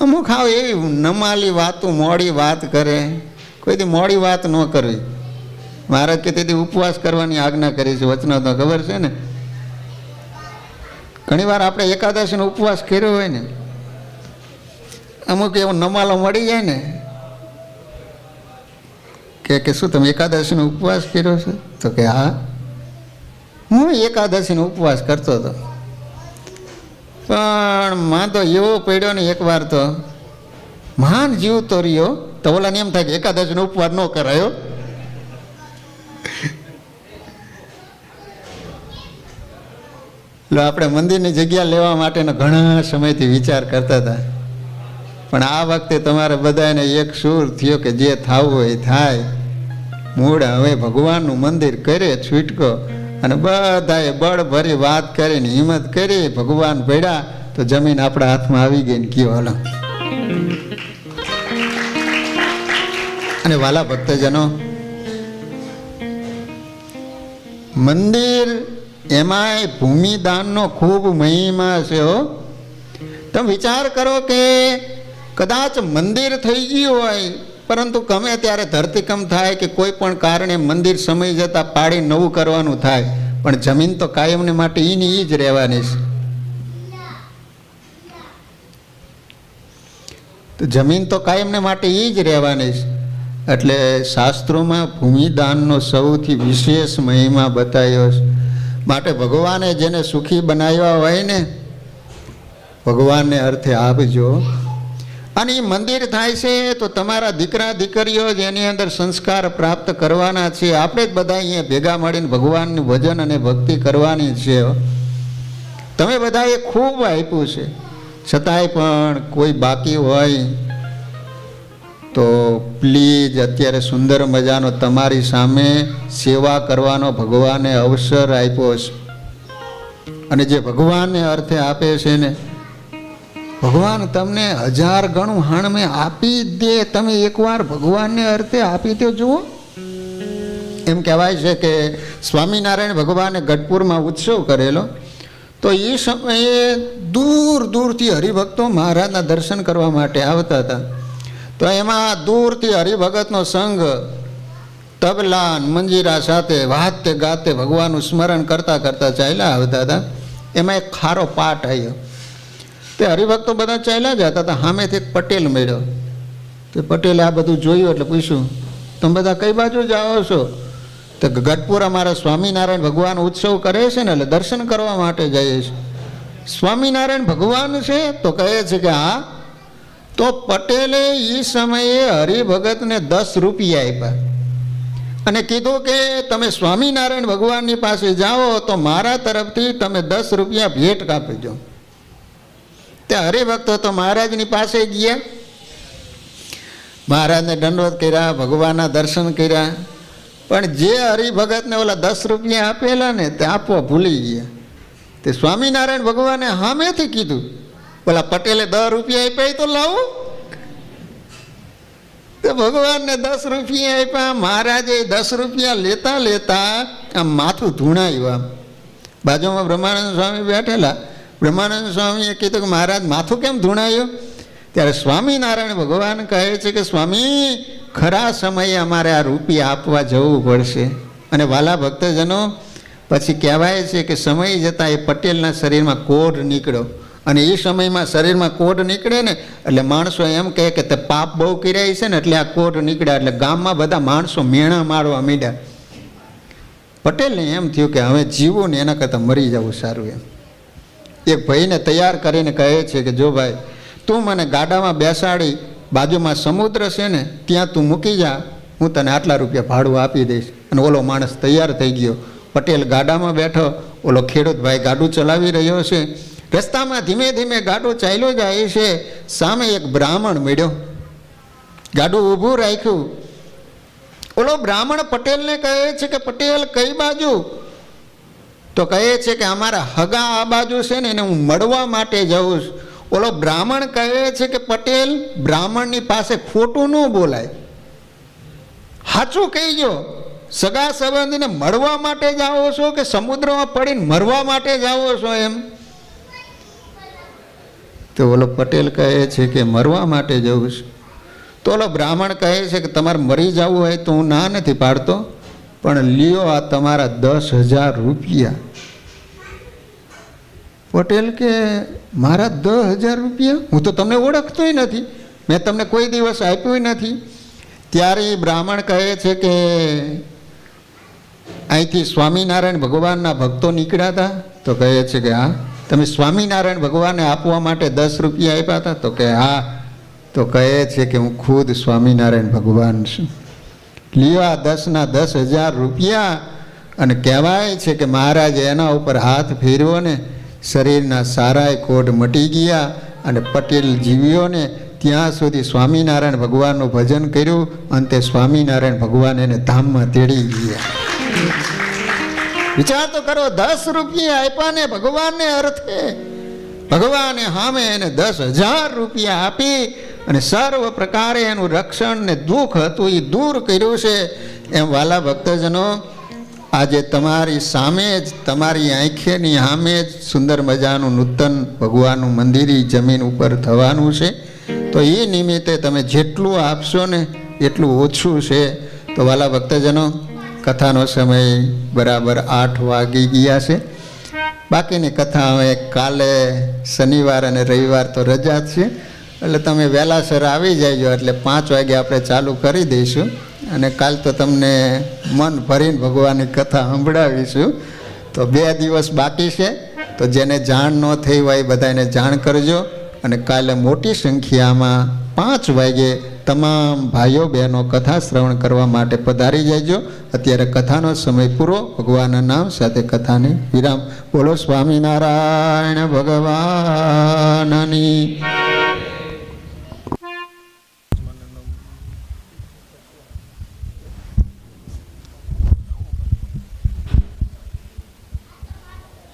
અમુક હાવ એવી નમાલી વાતો, મોડી વાત કરે. કોઈથી મોડી વાત ન કરવી. મહારાજ કે તેથી ઉપવાસ કરવાની આજ્ઞા કરી છે. વચનો તો ખબર છે ને. ઘણી વાર આપણે એકાદશીનો ઉપવાસ કર્યો હોય ને, અમુક એવો નમાલો મળી જાય ને કે શું તમે એકાદશીનો ઉપવાસ કર્યો છે? તો કે હા, હું એકાદશીનો ઉપવાસ કરતો હતો, પણ માં તો એવો પડ્યો ને એકવાર તો મહાન જીવ તો રહ્યો. તો ઓલાને એમ થાય કે એકાદશીનો ઉપવાસ ન કરાયો. આપણે મંદિરની જગ્યા લેવા માટેનો ઘણા સમયથી વિચાર કરતા હતા, પણ આ વખતે તમારે બધાને એક સૂર થયો કે જે થવું હોય થાય. મૂળ હવે ભગવાનનું મંદિર કરે છૂટકો, અને બધાએ બળ ભરી વાત કરીને હિંમત કરી, ભગવાન ભેડા તો જમીન આપણા હાથમાં આવી ગઈ ને કયો હાલો. અને વાલા ભક્તજનો, મંદિર એમાંય ભૂમિદાનનો ખૂબ મહિમા છે હો. તમે વિચાર કરો કે કદાચ મંદિર થઈ ગયું હોય, પરંતુ ગમે ત્યારે ધરતીકંપ થાય કે કોઈ પણ કારણે મંદિર સમય જતાં પાડી નવું કરવાનું થાય, પણ જમીન તો કાયમને માટે એની જ રહેવાની છે. તો જમીન તો કાયમને માટે એ જ રહેવાની છે. એટલે શાસ્ત્રોમાં ભૂમિદાનનો સૌથી વિશેષ મહિમા બતાવ્યો છે. માટે ભગવાને જેને સુખી બનાવ્યા હોય ને, ભગવાનને અર્થે આપજો. અને એ મંદિર થાય છે તો તમારા દીકરા દીકરીઓ જેની અંદર સંસ્કાર પ્રાપ્ત કરવાના છે. આપણે જ બધા અહીંયા ભેગા મળીને ભગવાનનું ભજન અને ભક્તિ કરવાની છે. તમે બધાએ ખૂબ આપ્યું છે, છતાંય પણ કોઈ બાકી હોય તો પ્લીઝ અત્યારે સુંદર મજાનો તમારી સામે સેવા કરવાનો ભગવાને અવસર આપ્યો છે. અને જે ભગવાનને અર્થે આપે છે ને, ભગવાન તમને 1000 ગણું હાણમે આપી દે. તમે એકવાર ભગવાનને અર્થે આપી દો. જુઓ, એમ કહેવાય છે કે સ્વામિનારાયણ ભગવાને ગઢપુરમાં ઉત્સવ કરેલો, તો એ સમયે દૂર દૂરથી હરિભક્તો મહારાજના દર્શન કરવા માટે આવતા હતા. તો એમાં દૂરથી હરિભગતનો સંઘ તબલા મંજીરા સાથે વાતે ગાતે ભગવાનનું સ્મરણ કરતા કરતા ચાલ્યા આવતા હતા. એમાં એક ખારો પાઠ આવ્યો. તે હરિભક્તો બધા ચાલ્યા જતા હતા. સામેથી એક પટેલ મળ્યો. તે પટેલે આ બધું જોયું એટલે પૂછ્યું, તમે બધા કઈ બાજુ જાઓ છો? તો ગઢપુર અમારા સ્વામિનારાયણ ભગવાન ઉત્સવ કરે છે ને, એટલે દર્શન કરવા માટે જઈએ છીએ. સ્વામિનારાયણ ભગવાન છે? તો કહે છે કે હા. તો પટેલે એ સમયે હરિભગતને 10 રૂપિયા આપ્યા અને કીધું કે તમે સ્વામિનારાયણ ભગવાનની પાસે જાઓ તો મારા તરફથી તમે 10 રૂપિયા ભેટ કાપીજો. તે હરિભક્તો તો મહારાજની પાસે ગયા, મહારાજને દંડવત કર્યા, ભગવાનના દર્શન કર્યા. પણ જે હરિભગતને ઓલા 10 રૂપિયા આપેલા ને તે આપવા ભૂલી ગયા. તે સ્વામિનારાયણ ભગવાને સામેથી કીધું, બોલા પટેલે 10 રૂપિયા આપ્યા તો લાવો. તો ભગવાનને 10 રૂપિયા આપ્યા. મહારાજે 10 રૂપિયા લેતા લેતા આમ માથું ધૂણાયું. આમ બાજુમાં બ્રહ્માનંદ સ્વામી બેઠેલા. બ્રહ્માનંદ સ્વામીએ કીધું કે મહારાજ માથું કેમ ધૂણાયું? ત્યારે સ્વામિનારાયણ ભગવાન કહે છે કે સ્વામી, ખરા સમયે અમારે આ રૂપિયા આપવા જવું પડશે. અને વાલા ભક્તજનો, પછી કહેવાય છે કે સમય જતાં એ પટેલના શરીરમાં કોઢ નીકળ્યો. અને એ સમયમાં શરીરમાં કોઢ નીકળે ને એટલે માણસો એમ કહે કે તે પાપ બહુ કર્યા છે ને એટલે આ કોઢ નીકળ્યા. એટલે ગામમાં બધા માણસો મેણા મારવા માંડ્યા. પટેલને એમ થયું કે હવે જીવું ને એના કરતાં મરી જવું સારું. એમ એક ભાઈને તૈયાર કરીને કહે છે કે જો ભાઈ, તું મને ગાડામાં બેસાડી બાજુમાં સમુદ્ર છે ને ત્યાં તું મૂકી જા, હું તને આટલા રૂપિયા ભાડું આપી દઈશ. અને ઓલો માણસ તૈયાર થઈ ગયો. પટેલ ગાડામાં બેઠો, ઓલો ખેડૂત ભાઈ ગાડું ચલાવી રહ્યો છે. રસ્તામાં ધીમે ધીમે ગાડું ચાલ્યો જાય છે. સામે એક બ્રાહ્મણ મળ્યો, ગાડું ઊભું રાખ્યું. ઓલો બ્રાહ્મણ પટેલને કહે છે કે પટેલ કઈ બાજુ? તો કહે છે કે અમારા હગા આ બાજુ છે ને, એને હું મળવા માટે જાઉં છું. ઓલો બ્રાહ્મણ કહે છે કે પટેલ, બ્રાહ્મણની પાસે ખોટું ન બોલાય, સાચું કહીજો. સગા સંબંધીને મળવા માટે જાઓ છો કે સમુદ્રમાં પડીને મરવા માટે જાઓ છો? એમ તો ઓલો પટેલ કહે છે કે મરવા માટે જવું છે. તો ઓલો બ્રાહ્મણ કહે છે કે તમારે મરી જવું હોય તો હું ના નથી પાડતો, પણ લ્યો આ તમારા 10,000 રૂપિયા. પટેલ કે મારા 10,000 રૂપિયા? હું તો તમને ઓળખતોય નથી, મેં તમને કોઈ દિવસ આપ્યું નથી. ત્યારે બ્રાહ્મણ કહે છે કે અહીંથી સ્વામિનારાયણ ભગવાનના ભક્તો નીકળ્યા હતા. તો કહે છે કે હા. તમે સ્વામિનારાયણ ભગવાનને આપવા માટે 10 રૂપિયા આપ્યા હતા? તો કે હા. તો કહે છે કે હું ખુદ સ્વામિનારાયણ ભગવાન છું. લ્યો આ 10ના 10,000 રૂપિયા. અને કહેવાય છે કે મહારાજે એના ઉપર હાથ ફેરવ્યો ને શરીરના સારાય કોઢ મટી ગયા. અને પટેલ જીવ્યો ને ત્યાં સુધી સ્વામિનારાયણ ભગવાનનું ભજન કર્યું. અંતે સ્વામિનારાયણ ભગવાન એને ધામમાં તેડી ગયા. વિચાર તો કરો, 10 રૂપિયા આપ્યા ને ભગવાનને અર્થે, ભગવાને સામે એને 10,000 રૂપિયા આપી અને સર્વ પ્રકારે એનું રક્ષણ ને દુઃખ હતું એ દૂર કર્યું છે. એમ વાલા ભક્તજનો, આજે તમારી સામે જ, તમારી આંખેની સામે જ સુંદર મજાનું નૂતન ભગવાનનું મંદિર ઈ જમીન ઉપર થવાનું છે. તો એ નિમિત્તે તમે જેટલું આપશો ને એટલું ઓછું છે. તો વાલા ભક્તજનો, કથાનો સમય બરાબર 8 વાગી ગયા છે. બાકીની કથા હવે કાલે શનિવાર અને રવિવાર તો રજા જ છે, એટલે તમે વહેલાસર આવી જાયજો, એટલે 5 વાગે આપણે ચાલુ કરી દઈશું. અને કાલ તો તમને મન ભરીને ભગવાનની કથા સંભળાવીશું. તો 2 દિવસ બાકી છે, તો જેને જાણ ન થઈ હોય એ બધાને જાણ કરજો. અને કાલે મોટી સંખ્યામાં 5 વાગે તમામ ભાઈઓ બહેનો કથા શ્રવણ કરવા માટે પધારી જજો. અત્યારે કથાનો સમય પૂરો. ભગવાનના નામ સાથે કથાને વિરામ. બોલો સ્વામિનારાયણ ભગવાનની.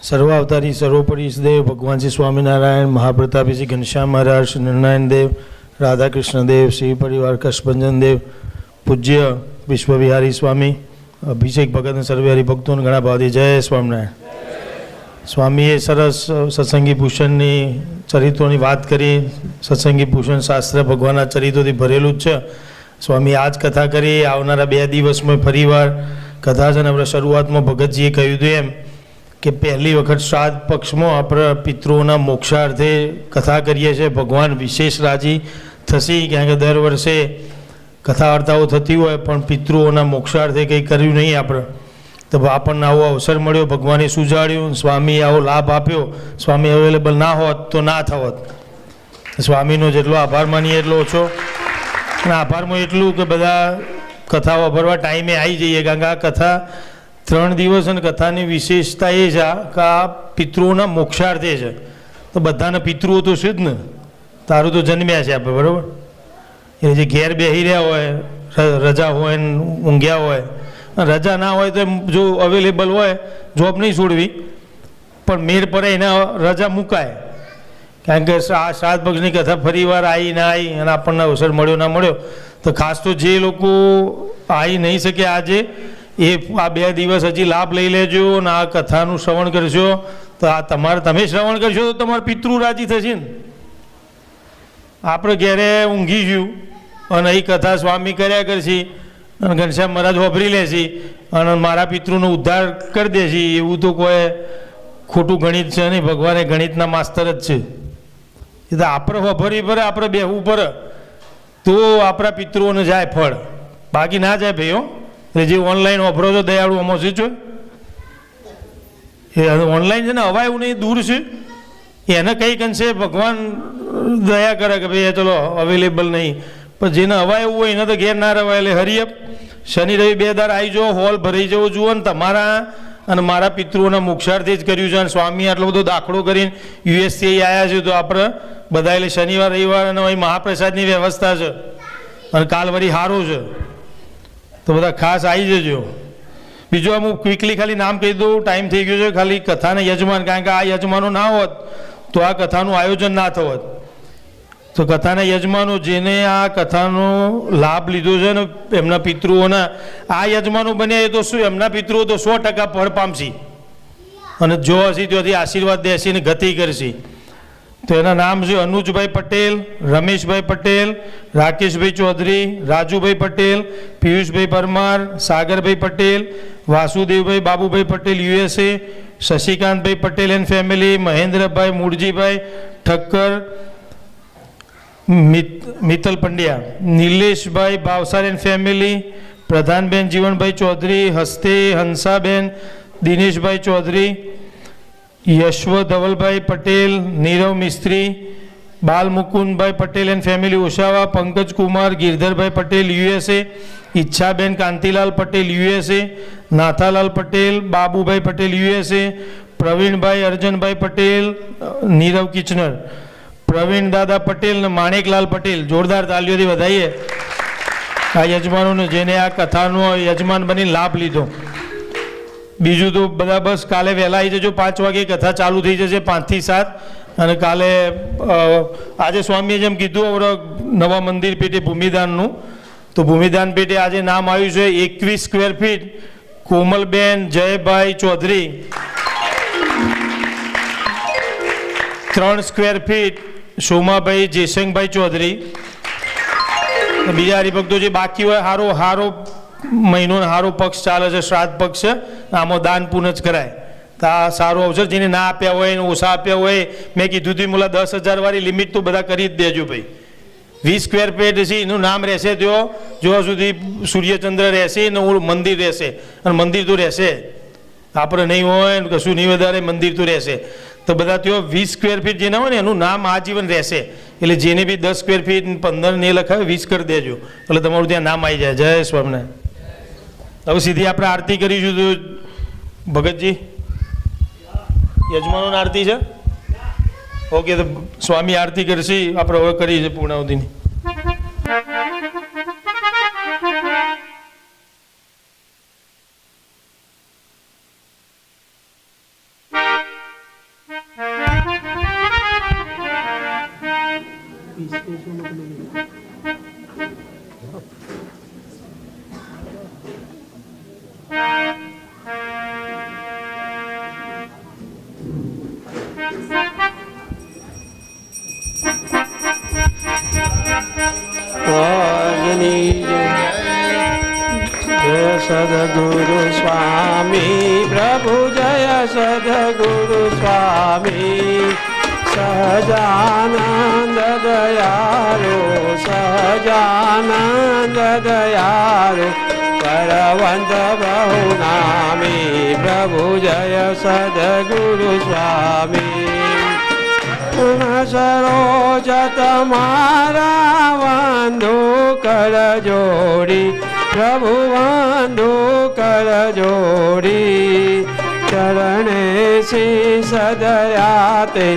સર્વાવતારી સર્વોપરી દેવ ભગવાન શ્રી સ્વામિનારાયણ, મહાપ્રતાપી શ્રી ઘનશ્યામ મહારાજ, શ્રી નારાયણ દેવ, રાધાકૃષ્ણ દેવ, શ્રી પરિવાર કષ્ટભંજન દેવ, પૂજ્ય વિશ્વવિહારી સ્વામી, અભિષેક ભગત અને સર્વે હરિભક્તોને ઘણા ભાવથી જય સ્વામિનારાયણ. સ્વામીએ સરસ સત્સંગી ભૂષણની ચરિત્રોની વાત કરી. સત્સંગી ભૂષણ શાસ્ત્ર ભગવાનના ચરિત્રોથી ભરેલું જ છે. સ્વામી આ જ કથા કરી. આવનારા 2 દિવસમાં ફરીવાર કથા છે. અને આપણે શરૂઆતમાં ભગતજીએ કહ્યું હતું એમ કે પહેલી વખત શ્રાદ્ધ પક્ષમાં આપણે પિતૃઓના મોક્ષાર્થે કથા કરીએ છીએ. ભગવાન વિશેષ રાજી થશે, કારણ કે દર વર્ષે કથા વાર્તાઓ થતી હોય પણ પિતૃઓના મોક્ષાર્થે કંઈ કર્યું નહીં આપણે. તો આપણને આવો અવસર મળ્યો, ભગવાને સુજાડ્યું, સ્વામીએ આવો લાભ આપ્યો. સ્વામી અવેલેબલ ના હોત તો ના થવત. સ્વામીનો જેટલો આભાર માનીએ એટલો ઓછો. અને આભારમાં એટલું કે બધા કથા વાપરવા ટાઈમે આવી જઈએ, કારણ કે આ કથા 3 દિવસ અને કથાની વિશેષતા એ છે કે આ પિતૃઓના મોક્ષાર્થે છે. તો બધાના પિતૃઓ તો છે જ ને. તારું તો જન્મ્યા છે આપણે, બરાબર? એ જે ઘેર બેસી રહ્યા હોય, રજા હોય ને ઊંઘ્યા હોય, રજા ના હોય તો જો અવેલેબલ હોય જોબ નહીં છોડવી, પણ મેળ પડે એને રજા મુકાય. કારણ કે આ શ્રાદ્ધ પક્ષની કથા ફરી વાર આવી ના આવી અને આપણને અવસર મળ્યો ના મળ્યો. તો ખાસ તો જે લોકો આવી નહીં શકે આજે, એ આ 2 દિવસ હજી લાભ લઈ લેજો અને આ કથાનું શ્રવણ કરશો. તો આ તમે શ્રવણ કરશો તો તમારા પિતૃ રાજી થશે ને. આપણે ઘેરે ઊંઘી ગયું અને અહીં કથા સ્વામી કર્યા કરશે અને ઘનશ્યામ મહારાજ વાપરી લેશે અને મારા પિતૃનો ઉદ્ધાર કરી દેશે, એવું તો કોઈ ખોટું ગણિત છે નહીં. ભગવાને ગણિતના માસ્તર જ છે. એ તો આપણે વાપરવી પડે, આપણે બેહવું પડે તો આપણા પિતૃઓને જાય ફળ, બાકી ના જાય ભાઈઓ. એટલે જે ઓનલાઈન વાપરો છો દયાળુ આમાં શું છે, એ ઓનલાઈન છે ને હવા એવું નહીં દૂર છે, એને કંઈક અંશે ભગવાન દયા કરે કે ભાઈ ચલો અવેલેબલ નહીં, પણ જેને હવા એવું હોય એને તો ઘેર ના રહેવાય. એટલે હરિયપ શનિ રવિ 2 દાર આવી જાઓ, હોલ ભરાઈ જવો જુઓ ને તમારા અને મારા પિતૃઓના મોક્ષાર્થે જ કર્યું છે. અને સ્વામી આટલો બધો દાખલો કરીને યુએસથી આવ્યા છે, તો આપણે બધા એટલે શનિવાર રવિવાર અને અહીં મહાપ્રસાદની વ્યવસ્થા છે અને કાલ વળી સારું છે, તો બધા ખાસ આવી જજો. બીજું હું ક્વિકલી ખાલી નામ કહી દઉં, ટાઈમ થઈ ગયો છે. ખાલી કથાના યજમાન, કારણ કે આ યજમાનો ના હોત તો આ કથાનું આયોજન ના થત. તો કથાના યજમાનો જેને આ કથાનો લાભ લીધો છે ને એમના પિતૃઓના આ યજમાનો બન્યા, એ તો શું એમના પિતૃઓ તો 100% ફળ પામશે અને જો હશે ત્યાંથી આશીર્વાદ દેશે ને ગતિ કરશે. તો એના નામ છે Anujbhai Patel, Rameshbhai Patel, Rakeshbhai Chaudhary, Rajubhai Patel, Piyushbhai Parmar, Sagarbhai Patel, Vasudevbhai Babubhai Patel USA, Shashikantbhai Patel and family, Mahendrabhai Muljibhai Thakkar, Mittal Pandya, Nileshbhai Bhavsar and family, Pradhanben Jivanbhai Chaudhary, હસ્તે Hansaben, Dineshbhai Chaudhary, યશવ Dhavalbhai Patel, Nirav Mistry, Bal Mukundbhai Patel and family Oshawa, Pankaj Kumar, Girdharbhai Patel USA, Ichchhaben Kantilal Patel USA, Nathalal Patel, Babubhai Patel USA, Pravinbhai Arjanbhai Patel, Nirav Kitchener, Pravin Dada Patel ને માણેકલાલ પટેલ. જોરદાર તાલીઓથી વધાઈએ આ યજમાનોને જેને આ કથાનો યજમાન બની લાભ લીધો. બીજું તો બધા બસ કાલે વહેલા આવી જજો, 5 વાગે કથા ચાલુ થઈ જશે, 5 થી 7. અને કાલે આજે સ્વામીએ જેમ કીધું હવે નવા મંદિર પેટે ભૂમિદાનનું, તો ભૂમિદાન પેટે આજે નામ આવ્યું છે 21 square feet Komalben Jaybhai Chaudhary 3 square feet Somabhai Jaysinhbhai Chaudhary. બીજા હરિભક્તો જે બાકી હોય હારો મહિનો હારો પક્ષ ચાલે છે, શ્રાદ્ધ પક્ષ છે, આમાં દાન પુણ્ય જ કરાય તો આ સારો અવસર. જેને ના આપ્યા હોય ને ઓછા આપ્યા હોય, મેં કીધું હતું મોલા 10,000 વાળી લિમિટ તો બધા કરી જ દેજો ભાઈ. 20 સ્ક્વેર ફીટ છે એનું નામ રહેશે ત્યાં જ્યાં સુધી સૂર્યચંદ્ર રહેશે ને મંદિર રહેશે, અને મંદિર તો રહેશે, આપણે નહીં હોય ને કશું નહીં વધારે, મંદિર તો રહેશે. તો બધા ત્યાં 20 સ્ક્વેર ફીટ જે ના હોય ને એનું નામ આજીવન રહેશે. એટલે જેને બી 10 સ્ક્વેર ફીટ 15 ને લખાવે 20 કરી દેજો, એટલે તમારું ત્યાં નામ આવી જાય. જય સ્વામિનારાયણ. હવે સીધી આપણે આરતી કરીશું. તો ભગતજી યજમાનોની આરતી છે. ઓકે, તો સ્વામી આરતી કરશે, આપણે હવે કરી છે પૂર્ણાવતીની. જય સદગુરુ સ્વામી પ્રભુ, જય સદગુરુ સ્વામી. સહજાનંદ દયાળુ, સહજાનંદ દયાળુ, પરવંત બહુ નામી પ્રભુ, જય સદગુરુ સ્વામી. સરોજ તમારા વંદુ કર જોડી પ્રભુ, વંદુ કર જોડી. ચરણે શીશ દયા તે